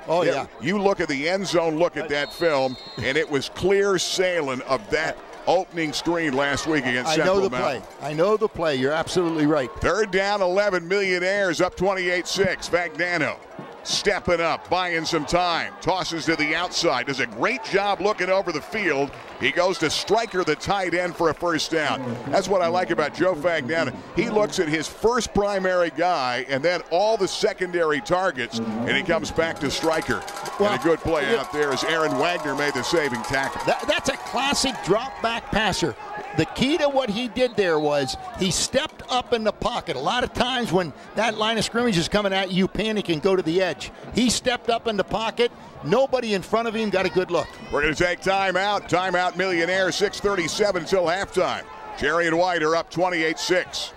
you look at the end zone, look at that film, and it was clear sailing of that opening screen last week against Central Mountain. I know the play. You're absolutely right. 3rd down, 11, Millionaires up 28-6. Fagnano stepping up, buying some time, tosses to the outside, does a great job looking over the field. He goes to Stryker, the tight end, for a first down. That's what I like about Joe Fagnano. He looks at his first primary guy and then all the secondary targets, and he comes back to Stryker. And a good play out there as Aaron Wagner made the saving tackle. That's a classic drop-back passer. The key to what he did there was he stepped up in the pocket. A lot of times when that line of scrimmage is coming at you, panic and go to the edge. He stepped up in the pocket. Nobody in front of him got a good look. We're going to take timeout. Timeout, Millionaire, 6:37 until halftime. Jerry and White are up 28-6.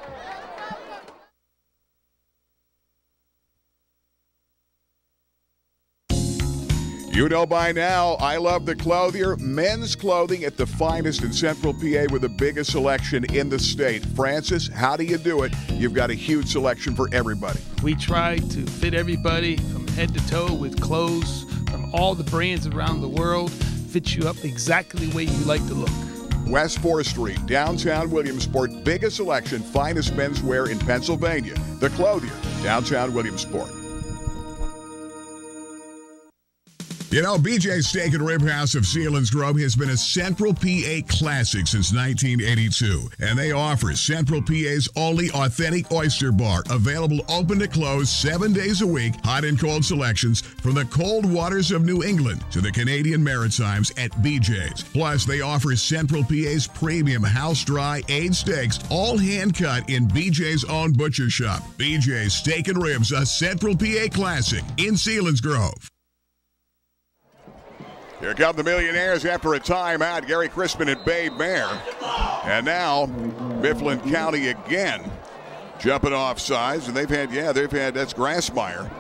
You know by now, I love the Clothier. Men's clothing at the finest in Central PA with the biggest selection in the state. Francis, how do you do it? You've got a huge selection for everybody. We try to fit everybody from head to toe with clothes from all the brands around the world. Fit you up exactly the way you like to look. West 4th Street, downtown Williamsport, biggest selection, finest menswear in Pennsylvania. The Clothier, downtown Williamsport. You know, BJ's Steak and Rib House of Selinsgrove has been a Central PA classic since 1982. And they offer Central PA's only authentic oyster bar, available open to close 7 days a week, hot and cold selections from the cold waters of New England to the Canadian Maritimes at BJ's. Plus, they offer Central PA's premium house-dry aged steaks, all hand-cut in BJ's own butcher shop. BJ's Steak and Ribs, a Central PA classic in Selinsgrove. Here come the Millionaires after a timeout. Gary Crispin and Babe Mayer. And now Mifflin County again jumping off sides. And they've had that's Grassmeyer.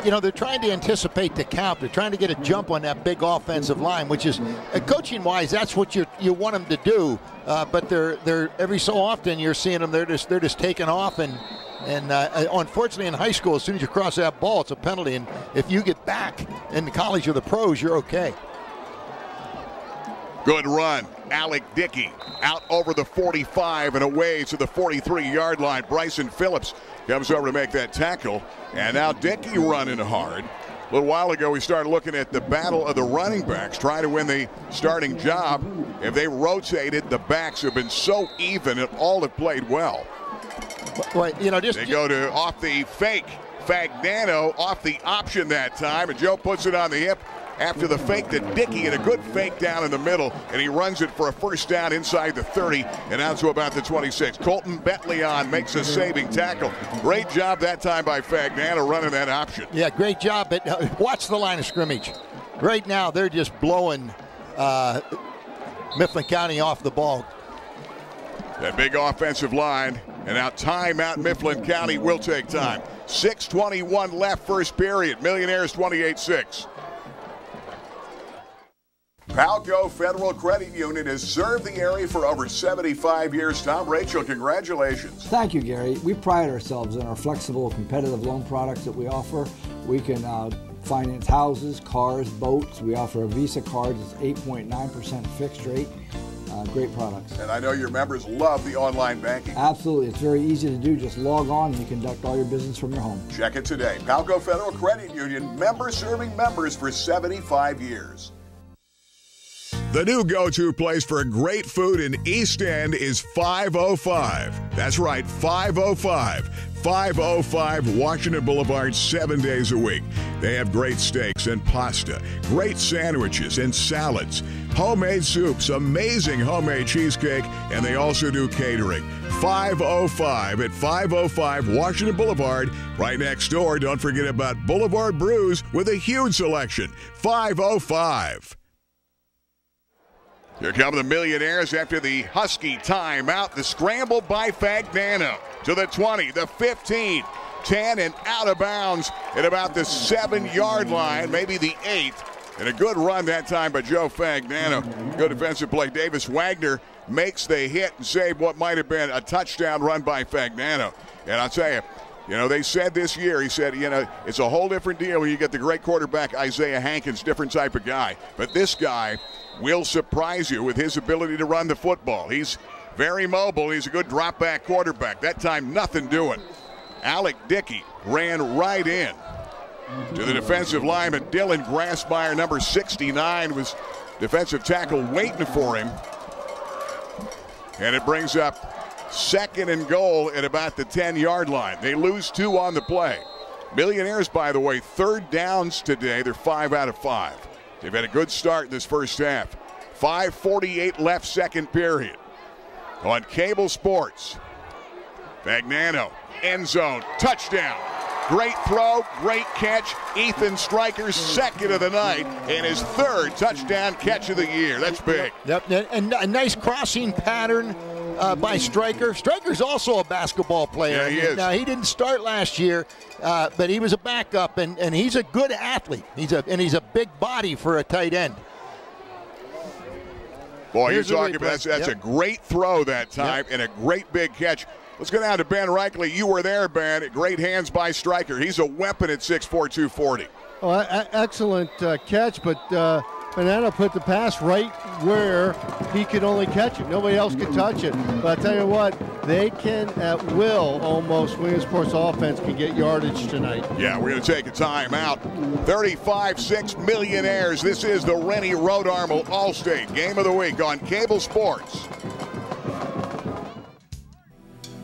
You know, they're trying to anticipate the count. They're trying to get a jump on that big offensive line, which is, coaching-wise, that's what you want them to do. But they're every so often you're seeing them, they're just taking off. And unfortunately in high school, as soon as you cross that ball, it's a penalty. And if you get back in the college or the pros, you're okay. Good run. Alec Dickey out over the 45 and away to the 43-yard line. Bryson Phillips comes over to make that tackle. And now Dickey running hard. A little while ago, we started looking at the battle of the running backs, trying to win the starting job. If they rotated, the backs have been so even and all have played well. Well, you know, they go to off the fake. Fagnano off the option that time, and Joe puts it on the hip after the fake to Dickey, and a good fake down in the middle, and he runs it for a first down inside the 30 and out to about the 26. Colton Betleon makes a saving tackle. Great job that time by Fagnano running that option. Yeah, great job, but watch the line of scrimmage. Right now, they're just blowing Mifflin County off the ball. That big offensive line, and now timeout. Mifflin County will take time. 6:21 left, first period. Millionaires 28-6. Palco Federal Credit Union has served the area for over 75 years. Tom, Rachel, congratulations. Thank you, Gary. We pride ourselves in our flexible, competitive loan products that we offer. We can finance houses, cars, boats. We offer a Visa card that's 8.9% fixed rate. Great products. And I know your members love the online banking. Absolutely. It's very easy to do. Just log on and you conduct all your business from your home. Check it today. Palco Federal Credit Union, members serving members for 75 years. The new go-to place for great food in East End is 505. That's right, 505. 505 Washington Boulevard, 7 days a week. They have great steaks and pasta, great sandwiches and salads, homemade soups, amazing homemade cheesecake, and they also do catering. 505 at 505 Washington Boulevard. Right next door, don't forget about Boulevard Brews with a huge selection. 505. Here come the Millionaires after the Husky timeout. The scramble by Fagnano to the 20, the 15, 10, and out of bounds at about the 7-yard line, maybe the 8. And a good run that time by Joe Fagnano. Good defensive play. Davis Wagner makes the hit and save what might have been a touchdown run by Fagnano. And I'll tell you, they said this year, he said, it's a whole different deal when you get the great quarterback Isaiah Hankins, different type of guy. But this guy will surprise you with his ability to run the football. He's very mobile. He's a good drop-back quarterback. That time, nothing doing. Alec Dickey ran right in to the defensive lineman. Dylan Grassmeyer, number 69, was defensive tackle waiting for him. And it brings up 2nd and goal at about the 10-yard line. They lose 2 on the play. Millionaires, by the way, 3rd downs today. They're 5 out of 5. They've had a good start in this first half. 5:48 left, second period. On Cable Sports, Fagnano, end zone, touchdown. Great throw, great catch. Ethan Stryker's 2nd of the night and his 3rd touchdown catch of the year. That's big. Yep, and a nice crossing pattern. by Stryker. Stryker's also a basketball player. Yeah, he is. Now, he didn't start last year, but he was a backup, and he's a good athlete. He's a big body for a tight end. Boy, you're talking about that's a great throw that time and a great big catch. Let's go down to Ben Reichley. You were there, Ben. Great hands by Stryker. He's a weapon at 6'4", 240. Oh, excellent catch, but Banana put the pass right where he could only catch it. Nobody else could touch it. But I tell you what, they can at will almost. Williamsport's offense can get yardage tonight. Yeah, we're going to take a timeout. 35-6 Millionaires. This is the Rennie Road Armel Allstate Game of the Week on Cable Sports.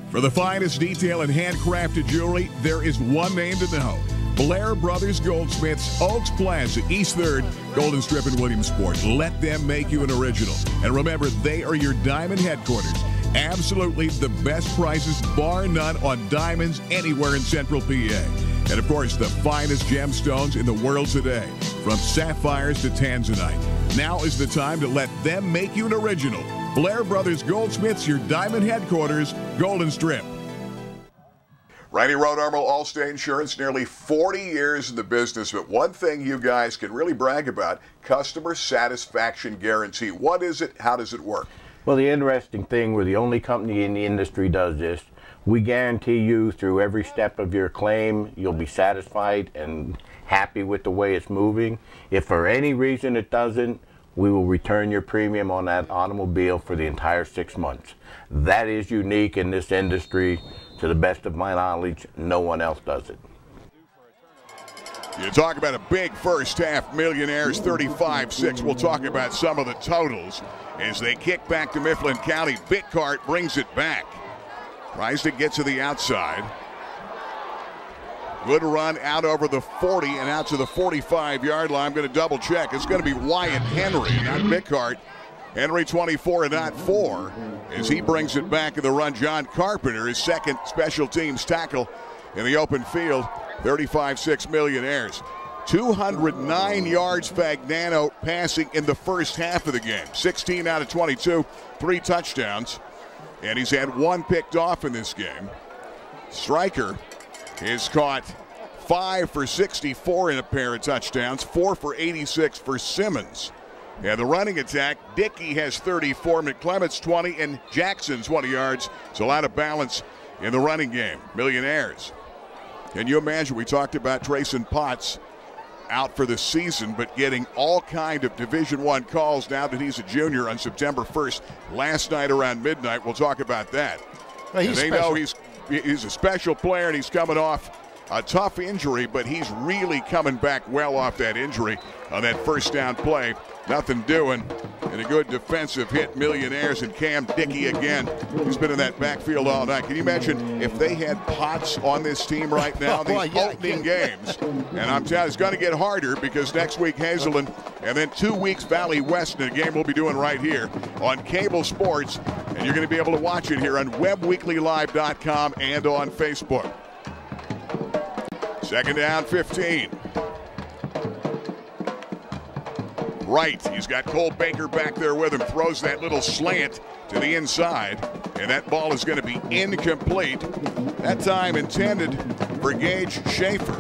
For the finest detail and handcrafted jewelry, there is one name to know. Blair Brothers Goldsmiths, Oaks Plaza, East 3rd, Golden Strip in Williamsport. Let them make you an original. And remember, they are your diamond headquarters. Absolutely the best prices, bar none, on diamonds anywhere in Central PA. And of course, the finest gemstones in the world today, from sapphires to tanzanite. Now is the time to let them make you an original. Blair Brothers Goldsmiths, your diamond headquarters, Golden Strip. Rennie Road Armel Allstate Insurance, nearly 40 years in the business, but one thing you guys can really brag about, customer satisfaction guarantee. What is it? How does it work? Well, the interesting thing, we're the only company in the industry does this. We guarantee you through every step of your claim, you'll be satisfied and happy with the way it's moving. If for any reason it doesn't, we will return your premium on that automobile for the entire 6 months. That is unique in this industry. To the best of my knowledge, no one else does it. You talk about a big first half, Millionaires 35-6. We'll talk about some of the totals as they kick back to Mifflin County. Bitcart brings it back. Tries to get to the outside. Good run out over the 40 and out to the 45-yard line. I'm going to double check. It's going to be Wyatt Henry, not Bitcart. Henry 24 and not 4 as he brings it back in the run. John Carpenter, his second special teams tackle in the open field. 35-6 Millionaires. 209 yards Fagnano passing in the first half of the game. 16 out of 22, 3 touchdowns. And he's had 1 picked off in this game. Stryker has caught 5 for 64 in a pair of touchdowns, 4 for 86 for Simmons. And the running attack, Dickey has 34, McClements 20, and Jackson 20 yards. So a lot of balance in the running game. Millionaires. Can you imagine, we talked about Trayson Potts out for the season, but getting all kind of Division I calls now that he's a junior on September 1st. Last night around midnight, we'll talk about that. Well, and they know he's a special player, and he's coming off a tough injury, but he's really coming back well off that injury on that first down play. Nothing doing. And a good defensive hit, Millionaires, and Cam Dickey again. He's been in that backfield all night. Can you imagine if they had Potts on this team right now, these opening games? And I'm telling you, it's going to get harder because next week Hazelden, and then 2 weeks Valley West in a game we'll be doing right here on Cable Sports. And you're going to be able to watch it here on WebWeeklyLive.com and on Facebook. Second down, 15. Right, he's got Cole Baker back there with him, throws that little slant to the inside, and that ball is going to be incomplete. That time intended for Gage Schaefer.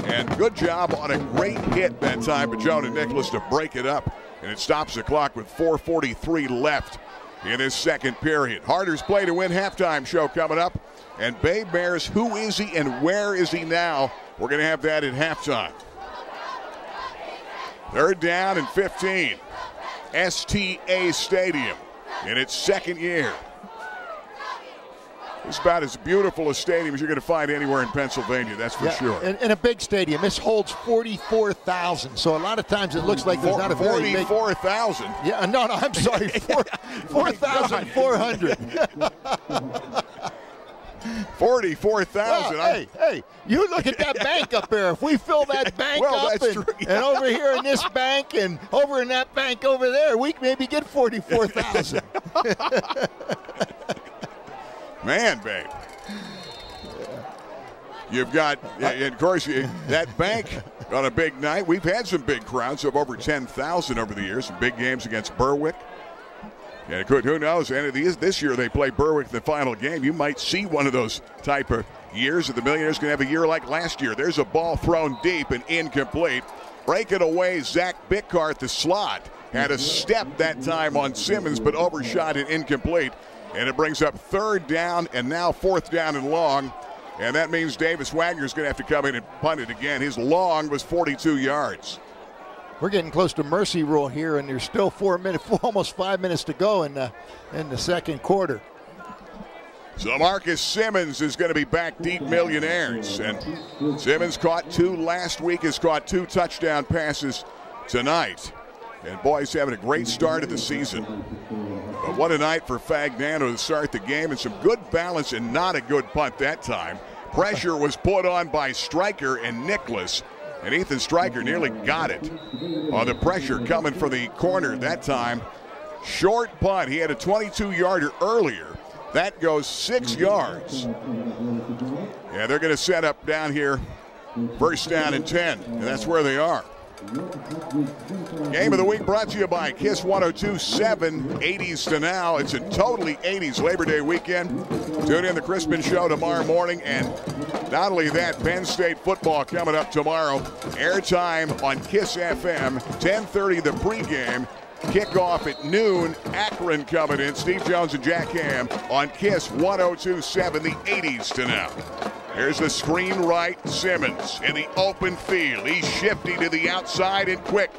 And good job on a great hit that time by Jonah Nicholas to break it up, and it stops the clock with 4:43 left in this second period. Harder's play to win halftime show coming up, and Bay Bears, who is he and where is he now? We're going to have that at halftime. Third down and 15. STA Stadium in its second year. It's about as beautiful a stadium as you're going to find anywhere in Pennsylvania, that's for sure. And a big stadium. This holds 44,000. So a lot of times it looks like there's not a very big. 44,000? Yeah, no, I'm sorry. 4,400. 44,000. Well, hey, you look at that bank up there. If we fill that bank up and over here in this bank and over in that bank over there, we maybe get 44,000. Man, babe. You've got, and of course, that bank on a big night. We've had some big crowds of over 10,000 over the years. Some big games against Berwick. And it could, who knows? And this year they play Berwick in the final game. You might see one of those type of years that the Millionaires can have a year like last year. There's a ball thrown deep and incomplete. Break it away, Zach Bickart, the slot, had a step that time on Simmons, but overshot it incomplete. And it brings up 3rd down and now 4th down and long. And that means Davis Wagner's going to have to come in and punt it again. His long was 42 yards. We're getting close to mercy rule here, and there's still almost 5 minutes to go in the second quarter. So Marcus Simmons is going to be back deep, Millionaires. And Simmons caught 2 last week, has caught 2 touchdown passes tonight. And boy, he's having a great start of the season. But what a night for Fagnano to start the game, and some good balance and not a good punt that time. Pressure was put on by Stryker and Nicholas, and Ethan Stryker nearly got it on the pressure coming from the corner that time. Short punt. He had a 22-yarder earlier. That goes 6 yards. Yeah, they're going to set up down here, 1st down and 10, and that's where they are. Game of the week brought to you by KISS 102.7, 80s to now. It's a totally 80s Labor Day weekend. Tune in the Crispin Show tomorrow morning. And not only that, Penn State football coming up tomorrow. Airtime on KISS FM, 10:30 the pregame. Kickoff at noon. Akron coming in. Steve Jones and Jack Ham on KISS 102.7, the 80s to now. Here's the screen right, Simmons in the open field. He's shifty to the outside and quick.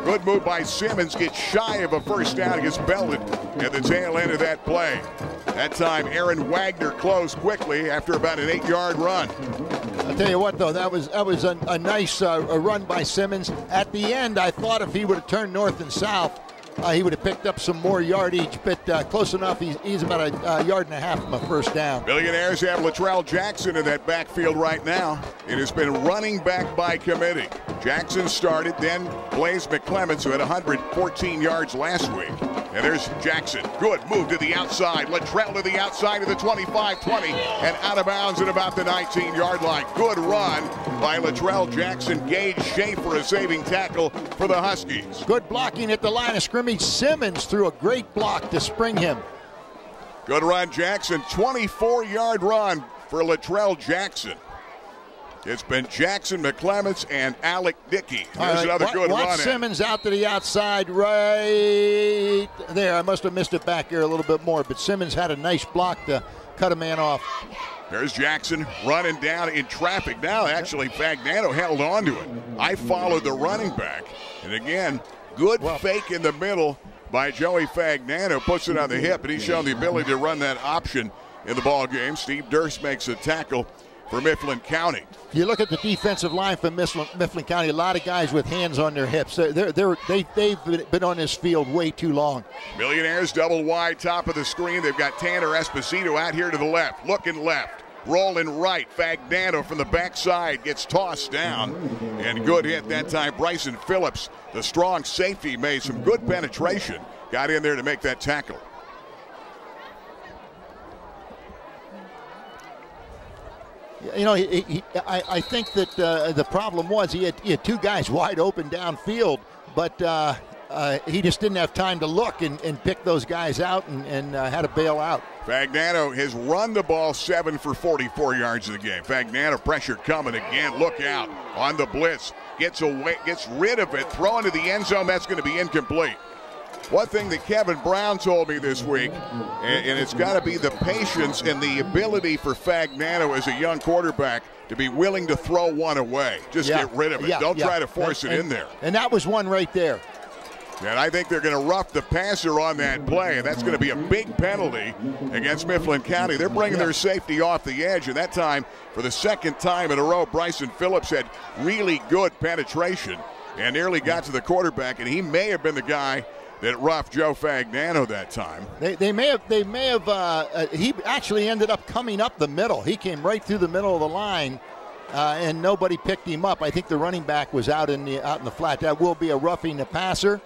Good move by Simmons. Gets shy of a 1st down. Gets belted at the tail end of that play. That time, Aaron Wagner closed quickly after about an 8-yard run. I'll tell you what, though, that was a nice run by Simmons. At the end, I thought if he would have turned north and south, he would have picked up some more yardage, but close enough. He's about a yard and a half from a 1st down. Millionaires have Latrell Jackson in that backfield right now. It has been running back by committee. Jackson started, then Blaze McClements, who had 114 yards last week. And there's Jackson. Good move to the outside. Latrell to the outside of the 25-20 and out of bounds at about the 19-yard line. Good run by Latrell Jackson. Gage Schaefer, a saving tackle for the Huskies. Good blocking at the line of scrimmage. Simmons threw a great block to spring him. Good run, Jackson. 24-yard run for Latrell Jackson. It's been Jackson, McClements, and Alec Dickey. There's another good run. Watch Simmons out to the outside right there. I must have missed it back there a little bit more, but Simmons had a nice block to cut a man off. There's Jackson running down in traffic. Now, actually, Fagnano held on to it. I followed the running back. And again, good fake in the middle by Joey Fagnano. Puts it on the hip, and he's shown the ability to run that option in the ball game. Steve Durst makes a tackle for Mifflin County. You look at the defensive line for Mifflin County, a lot of guys with hands on their hips. They've been on this field way too long. Millionaires double wide, top of the screen. They've got Tanner Esposito out here to the left, looking left, rolling right. Fagnano from the backside gets tossed down, and good hit that time. Bryson Phillips, the strong safety, made some good penetration. Got in there to make that tackle. You know, I think that the problem was he had 2 guys wide open downfield, but he just didn't have time to look and pick those guys out and had to bail out. Fagnano has run the ball 7 for 44 yards in the game. Fagnano pressure coming again. Look out on the blitz. Gets rid of it. Throw into the end zone. That's going to be incomplete. One thing that Kevin Brown told me this week, and it's got to be the patience and the ability for Fagnano as a young quarterback to be willing to throw one away. Just get rid of it. Don't try to force it in there. And that was one right there. And I think they're going to rough the passer on that play, and that's going to be a big penalty against Mifflin County. They're bringing their safety off the edge, and that time, for the 2nd time in a row, Bryson Phillips had really good penetration and nearly got to the quarterback, and he may have been the guy that roughed Joe Fagnano that time. They may have. He actually ended up coming up the middle. He came right through the middle of the line, and nobody picked him up. I think the running back was out in the flat. That will be a roughing the passer,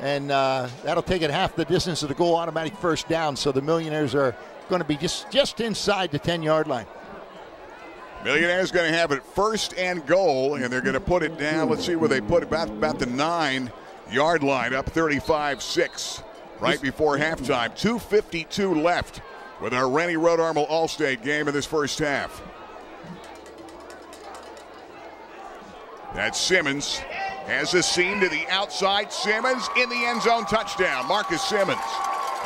and that'll take it half the distance of the goal, automatic 1st down. So the Millionaires are going to be just inside the 10-yard line. Millionaires going to have it 1st and goal, and they're going to put it down. Let's see where they put it, about the 9-yard line, up 35-6. right before halftime. 2:52 left with our Rennie Road Armel Allstate game in this first half. That's Simmons. Has a seam to the outside. Simmons in the end zone, touchdown. Marcus Simmons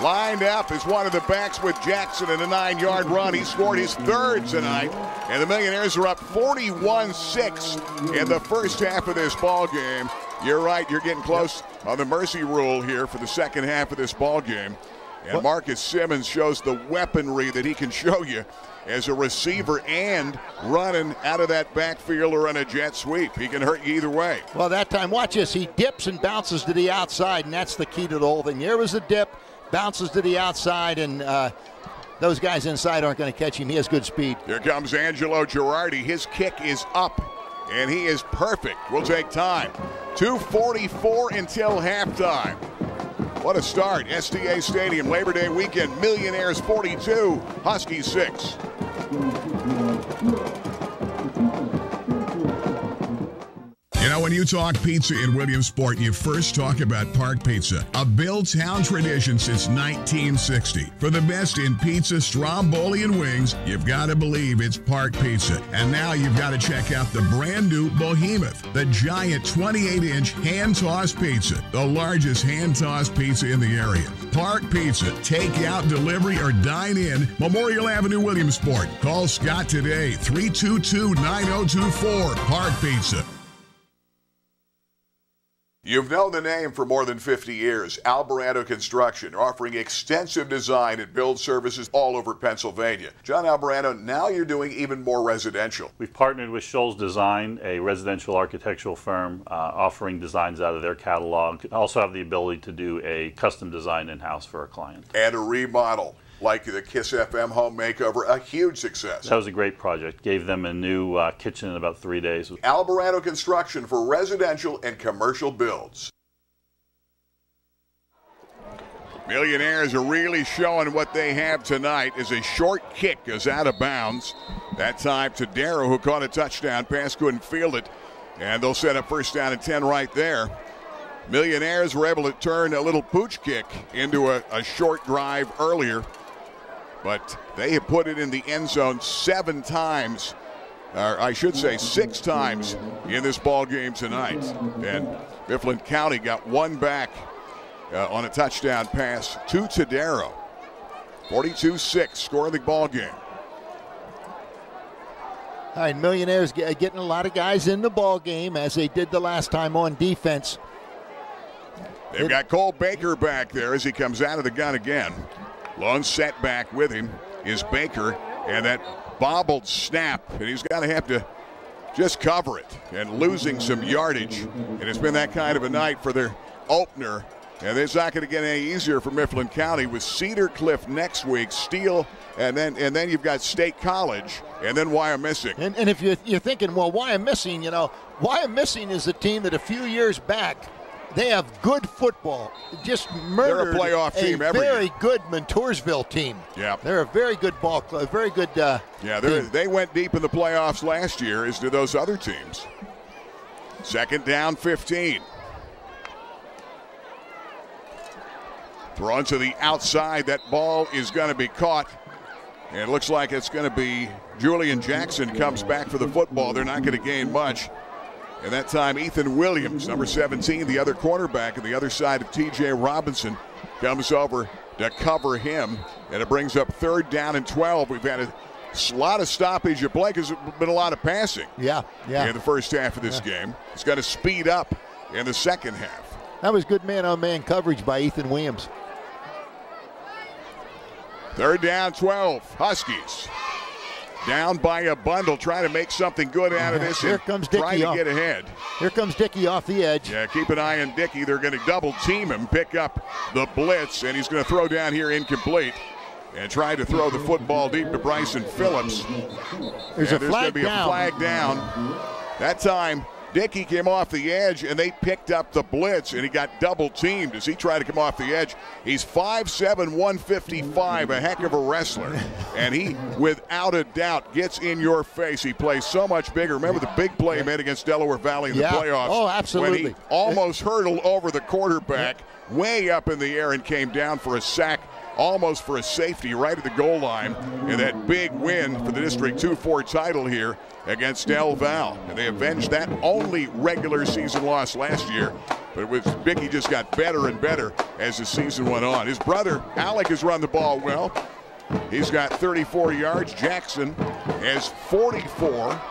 lined up as one of the backs with Jackson in a 9-yard run. He scored his third tonight, and the Millionaires are up 41-6 in the first half of this ball game. You're right, you're getting close on the mercy rule here for the second half of this ball game. And Marcus Simmons shows the weaponry that he can show you as a receiver and running out of that backfield or on a jet sweep. He can hurt you either way. Well, that time, watch this. He dips and bounces to the outside, and that's the key to the whole thing. There was a dip, bounces to the outside, and those guys inside aren't going to catch him. He has good speed. Here comes Angelo Girardi. His kick is up, and he is perfect. We'll take time. 2:44 until halftime. What a start. SDA Stadium, Labor Day weekend. Millionaires 42, Huskies 6. You know, when you talk pizza in Williamsport, you first talk about Park Pizza, a Billtown tradition since 1960. For the best in pizza, stromboli, and wings, you've got to believe it's Park Pizza. And now you've got to check out the brand new Behemoth, the giant 28-inch hand-tossed pizza, the largest hand-tossed pizza in the area. Park Pizza, takeout, delivery, or dine in, Memorial Avenue, Williamsport. Call Scott today, 322-9024, Park Pizza. You've known the name for more than 50 years. Alvarado Construction, offering extensive design and build services all over Pennsylvania. John Alvarado, now you're doing even more residential. We've partnered with Scholl's Design, a residential architectural firm, offering designs out of their catalog. Also have the ability to do a custom design in-house for a client. And a remodel, like the Kiss FM home makeover, a huge success. That was a great project. Gave them a new kitchen in about 3 days. Alvarado Construction for residential and commercial builds. Millionaires are really showing what they have tonight as a short kick goes out of bounds. That time to Darrow, who caught a touchdown pass, couldn't field it. And they'll set up first down and 10 right there. Millionaires were able to turn a little pooch kick into a short drive earlier. But they have put it in the end zone 7 times, or I should say 6 times in this ball game tonight. And Mifflin County got one back on a touchdown pass to Tadero. 42-6, score of the ball game. All right, Millionaires getting a lot of guys in the ball game as they did the last time on defense. They've got Cole Baker back there as he comes out of the gun again. Lone setback with him is Baker, and that bobbled snap, and he's going to have to just cover it, and losing some yardage. And it's been that kind of a night for their opener, and it's not going to get any easier for Mifflin County with Cedar Cliff next week, Steele, and then you've got State College, and then Wyomissing. And if you're thinking, well, Wyomissing, Wyomissing is a team that a few years back, they have good football. Just murdered. They're a playoff team every year. Very good Montoursville team. Yeah, they're a very good ball club. Very good. They went deep in the playoffs last year, as did those other teams. Second down, 15. Thrown to the outside. That ball is going to be caught. And it looks like it's going to be Julian Jackson comes back for the football. They're not going to gain much. And that time, Ethan Williams, number 17, the other cornerback on the other side of T.J. Robinson, comes over to cover him. And it brings up 3rd down and 12. We've had a lot of stoppage of play because there's been a lot of passing in the first half of this game. It's got to speed up in the second half. That was good man-on-man coverage by Ethan Williams. 3rd down, 12. Huskies. Down by a bundle, trying to make something good out of this. Here comes Dickey. Trying to get ahead. Here comes Dickey off the edge. Yeah, keep an eye on Dickey. They're going to double team him, pick up the blitz, and he's going to throw down here incomplete. And try to throw the football deep to Bryson Phillips. There's going to be a flag down. That time, Dickey came off the edge, and they picked up the blitz, and he got double-teamed as he tried to come off the edge. He's 5'7", 155, a heck of a wrestler. And he, without a doubt, gets in your face. He plays so much bigger. Remember the big play he made against Delaware Valley in the playoffs? Oh, absolutely. When he almost hurdled over the quarterback way up in the air and came down for a sack, almost for a safety right at the goal line. And that big win for the District 2-4 title here against Del Val. And they avenged that only regular season loss last year. But Bicky just got better and better as the season went on. His brother, Alec, has run the ball well. He's got 34 yards. Jackson has 44.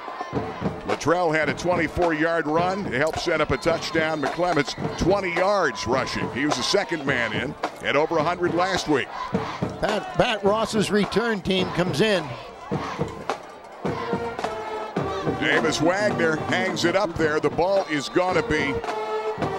Luttrell had a 24-yard run to help set up a touchdown. McClements, 20 yards rushing. He was the second man in, at over 100 last week. Pat Ross's return team comes in. Davis Wagner hangs it up there. The ball is going to be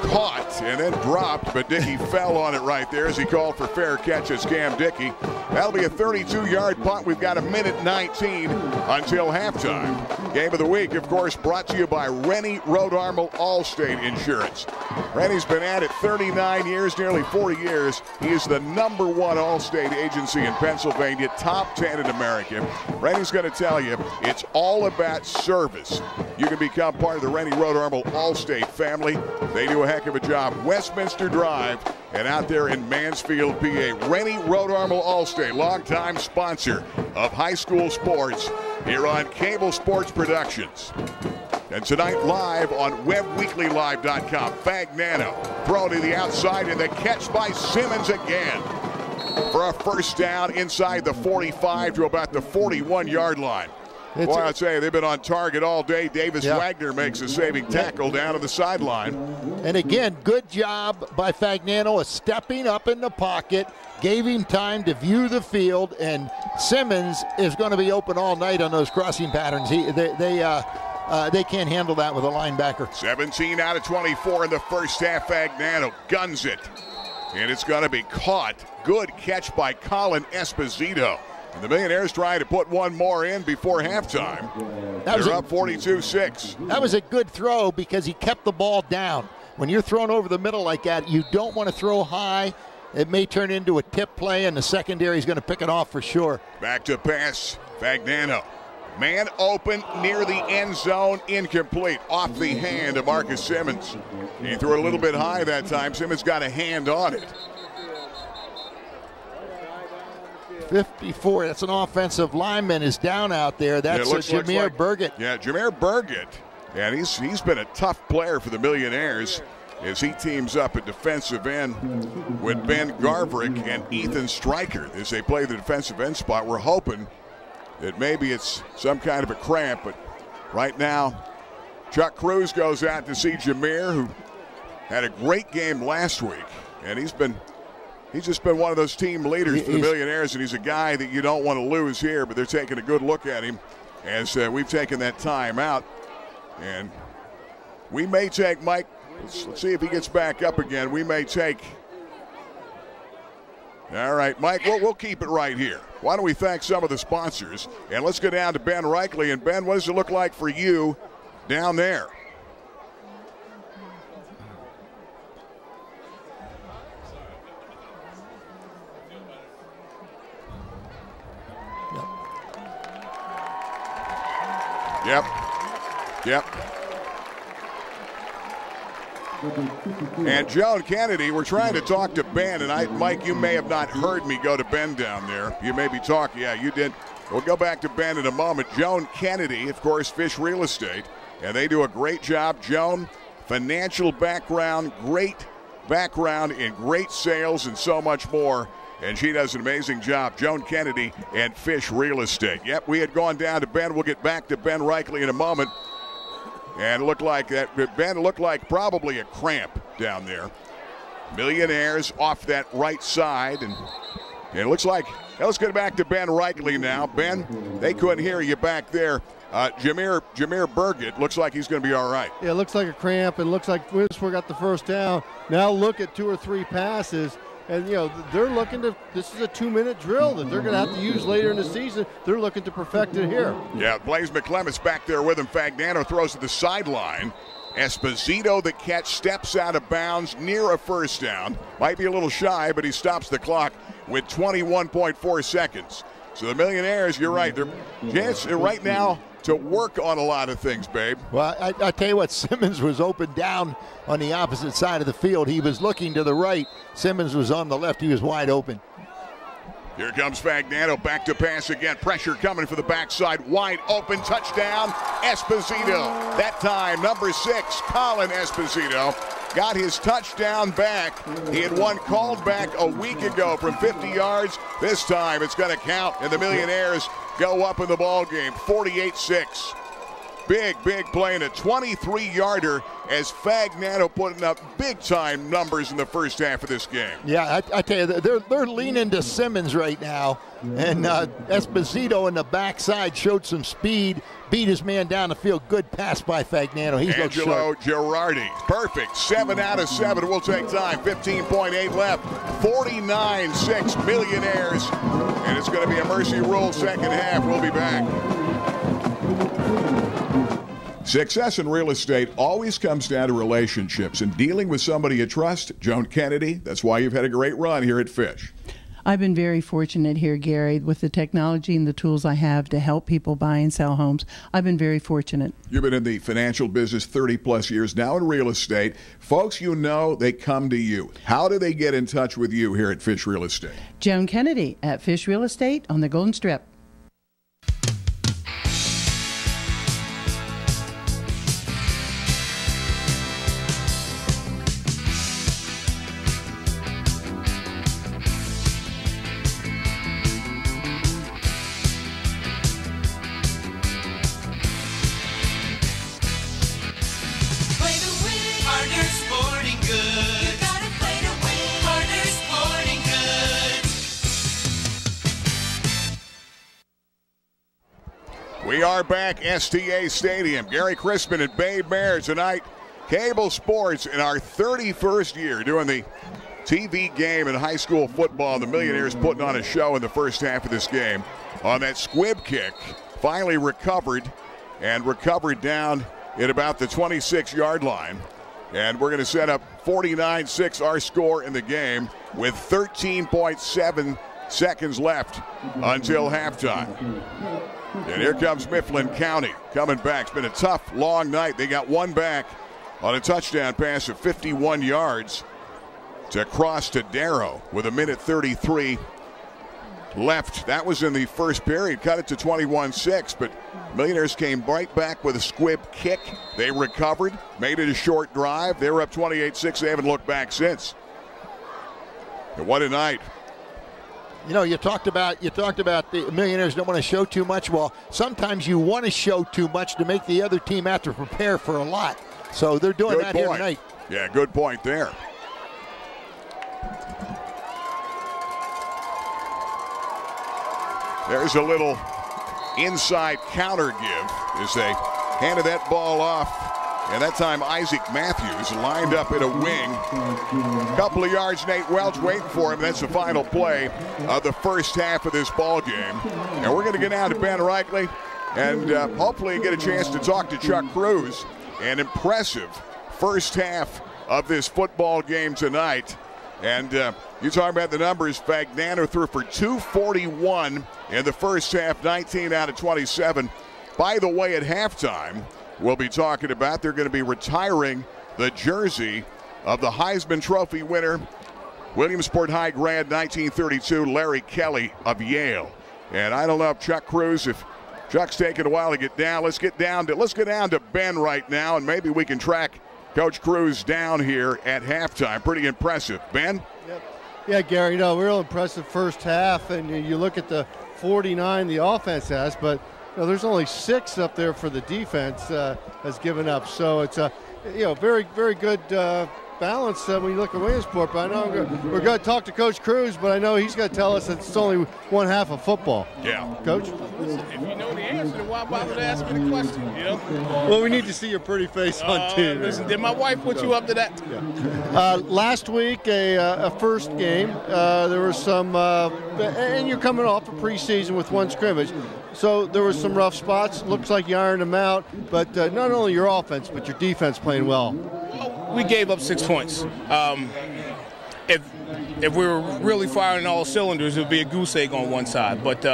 caught and then dropped, but Dickey fell on it right there as he called for fair catch as Cam Dickey. That'll be a 32-yard punt. We've got 1:19 until halftime. Game of the week, of course, brought to you by Rennie Road Armor Allstate Insurance. Rennie's been at it 39 years, nearly 40 years. He is the #1 Allstate agency in Pennsylvania, top 10 in America. Rennie's going to tell you it's all about service. You can become part of the Rennie Road Armor Allstate family. They do a heck of a job. Westminster Drive and out there in Mansfield, PA. Rennie Road Armor Allstate, longtime sponsor of high school sports here on Cable Sports Productions. And tonight live on WebWeeklyLive.com. Fagnano thrown to the outside and the catch by Simmons again for a first down inside the 45 to about the 41-yard line. Boy, I'd say they've been on target all day. Davis Wagner makes a saving tackle down to the sideline. And again, good job by Fagnano of stepping up in the pocket, gave him time to view the field, and Simmons is going to be open all night on those crossing patterns. They can't handle that with a linebacker. 17 out of 24 in the first half. Fagnano guns it, and it's going to be caught. Good catch by Colin Esposito. And the Millionaires trying to put one more in before halftime. They're up 42-6. That was a good throw because he kept the ball down. When you're thrown over the middle like that, you don't want to throw high. It may turn into a tip play, and the secondary is going to pick it off for sure. Back to pass, Fagnano. Man open near the end zone, incomplete. Off the hand of Marcus Simmons. He threw it a little bit high that time. Simmons got a hand on it. 54, that's an offensive lineman is down out there. That's Jameer Burgett. Yeah, Jameer Burgett. And he's been a tough player for the Millionaires as he teams up at defensive end with Ben Garverick and Ethan Stryker as they play the defensive end spot. We're hoping that maybe it's some kind of a cramp, but right now Chuck Cruz goes out to see Jameer, who had a great game last week, and he's just been one of those team leaders for the Millionaires, and he's a guy that you don't want to lose here, but they're taking a good look at him as we've taken that time out. And we may take Mike, let's see if he gets back up again. We may take, all right, Mike, we'll keep it right here. Why don't we thank some of the sponsors, and let's go down to Ben Reichley. And Ben, what does it look like for you down there? Yep. And Joan Kennedy, we're trying to talk to Ben, and Mike, you may have not heard me go to Ben down there. You may be talking. Yeah, you did. We'll go back to Ben in a moment. Joan Kennedy, of course, Fish Real Estate, and they do a great job. Joan, financial background, great background in great sales and so much more. And she does an amazing job. Joan Kennedy and Fish Real Estate. Yep, we had gone down to Ben. We'll get back to Ben Reichley in a moment. And it looked like that. Ben looked like probably a cramp down there. Millionaires off that right side. And it looks like, let's get back to Ben Reichley now. Ben, they couldn't hear you back there. Jameer Burgett looks like he's going to be all right. Yeah, it looks like a cramp, and looks like Williamsport got the first down. Now look at 2 or 3 passes. And, they're looking to, this is a 2-minute drill that they're going to have to use later in the season. They're looking to perfect it here. Yeah, Blaze McClement's back there with him. Fagnano throws to the sideline. Esposito, the catch, steps out of bounds near a first down. Might be a little shy, but he stops the clock with 21.4 seconds. So the Millionaires, you're right. They're right now to work on a lot of things, babe. Well, I tell you what, Simmons was open down on the opposite side of the field. He was looking to the right. Simmons was on the left. He was wide open. Here comes Fagnano, back to pass again. Pressure coming for the backside, wide open, touchdown, Esposito. That time, number 6, Colin Esposito, got his touchdown back. He had one called back a week ago from 50 yards. This time it's going to count, and the Millionaires go up in the ball game, 48-6. Big play and a 23-yarder as Fagnano putting up big-time numbers in the first half of this game. Yeah, I tell you, they're leaning to Simmons right now. And Esposito in the backside showed some speed, beat his man down the field. Good pass by Fagnano. He's Angelo Girardi, perfect. 7 out of 7 will take time. 15.8 left. 49-6 Millionaires. And it's going to be a mercy rule second half. We'll be back. Success in real estate always comes down to relationships and dealing with somebody you trust. Joan Kennedy, that's why you've had a great run here at Fish. I've been very fortunate here, Gary, with the technology and the tools I have to help people buy and sell homes. I've been very fortunate. You've been in the financial business 30-plus years, now in real estate. Folks you know, they come to you. How do they get in touch with you here at Fish Real Estate? Joan Kennedy at Fish Real Estate on the Golden Strip. We are back, STA Stadium. Gary Crispin and Babe Mayer tonight. Cable Sports in our 31st year doing the TV game in high school football. The Millionaires putting on a show in the first half of this game on that squib kick. Finally recovered down at about the 26-yard line. And we're going to set up 49-6, our score in the game, with 13.7 seconds left until halftime. And here comes Mifflin County coming back. It's been a tough, long night. They got one back on a touchdown pass of 51 yards to cross to Darrow with 1:33 left. That was in the first period. Cut it to 21-6, but Millionaires came right back with a squib kick. They recovered, made it a short drive. They were up 28-6. They haven't looked back since. And what a night. You know, you talked about the Millionaires don't want to show too much. Well, sometimes you want to show too much to make the other team have to prepare for a lot. So they're doing that here tonight. Yeah, good point there. There's a little inside counter give as they handed that ball off. And that time Isaac Matthews lined up in a wing. A couple of yards, Nate Welch waiting for him. That's the final play of the first half of this ball game. And we're going to get down to Ben Reichley and hopefully get a chance to talk to Chuck Cruz. An impressive first half of this football game tonight. And you talk about the numbers. Fagnano threw for 241 in the first half, 19 out of 27. By the way, at halftime, we'll be talking about they're going to be retiring the jersey of the Heisman Trophy winner, Williamsport High grad 1932, Larry Kelly of Yale. And I don't know if Chuck Cruz, if Chuck's taking a while to get down. Let's get down to Ben right now, and maybe we can track Coach Cruz down here at halftime. Pretty impressive. Ben? Yep. Yeah, Gary, real impressive first half, and you look at the 49 the offense has, but there's only 6 up there for the defense has given up. So it's a very, very good balance when you look at Williamsport. But I know we're going to talk to Coach Cruz, but I know he's going to tell us that it's only one half of football. Yeah. Coach? Listen, if you know the answer, then why bother to ask me the question, Well, we need to see your pretty face on TV. Listen, did my wife put you up to that? Yeah. Last week, a first game, there was some, and you're coming off a preseason with one scrimmage. So there was some rough spots. Looks like you ironed them out. But not only your offense, but your defense playing well. We gave up 6 points. If we were really firing all cylinders, it would be a goose egg on one side. But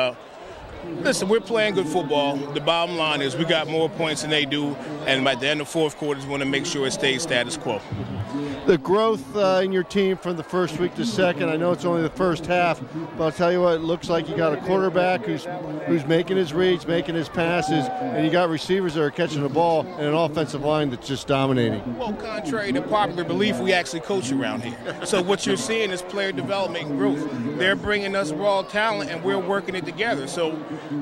Listen, we're playing good football. The bottom line is we got more points than they do, and by the end of the fourth quarter, we want to make sure it stays status quo. The growth in your team from the first week to second, I know it's only the first half, but I'll tell you what, it looks like you got a quarterback who's making his reads, making his passes, and you got receivers that are catching the ball, and an offensive line that's just dominating. Well, contrary to popular belief, we actually coach around here. So what you're seeing is player development and growth. They're bringing us raw talent, and we're working it together. So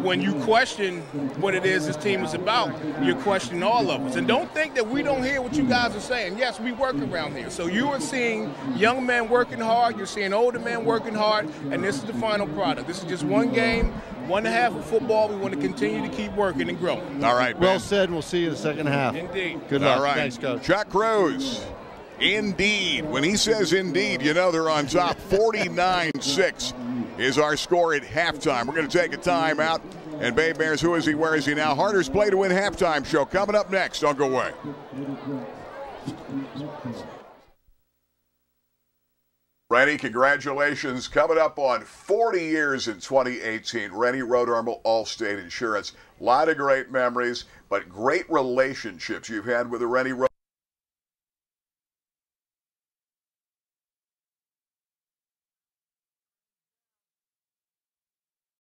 when you question what it is this team is about, you're questioning all of us. And don't think that we don't hear what you guys are saying. Yes, we work around here. So you are seeing young men working hard, you're seeing older men working hard, and this is the final product. This is just one game, 1.5 of football. We want to continue to keep working and growing. All right, well said. We'll see you in the second half. Indeed. Good luck. All right. Thanks, Coach. Chuck Cruz. Indeed. When he says indeed, you know they're on top. 49-6 is our score at halftime. We're going to take a timeout. And Bay Bears, who is he? Where is he now? Harder's Play to Win halftime show coming up next. Don't go away. Rennie, congratulations. Coming up on 40 years in 2018. Rennie Rodarmel, Allstate Insurance. A lot of great memories, but great relationships you've had with the Rennie Rodarmel.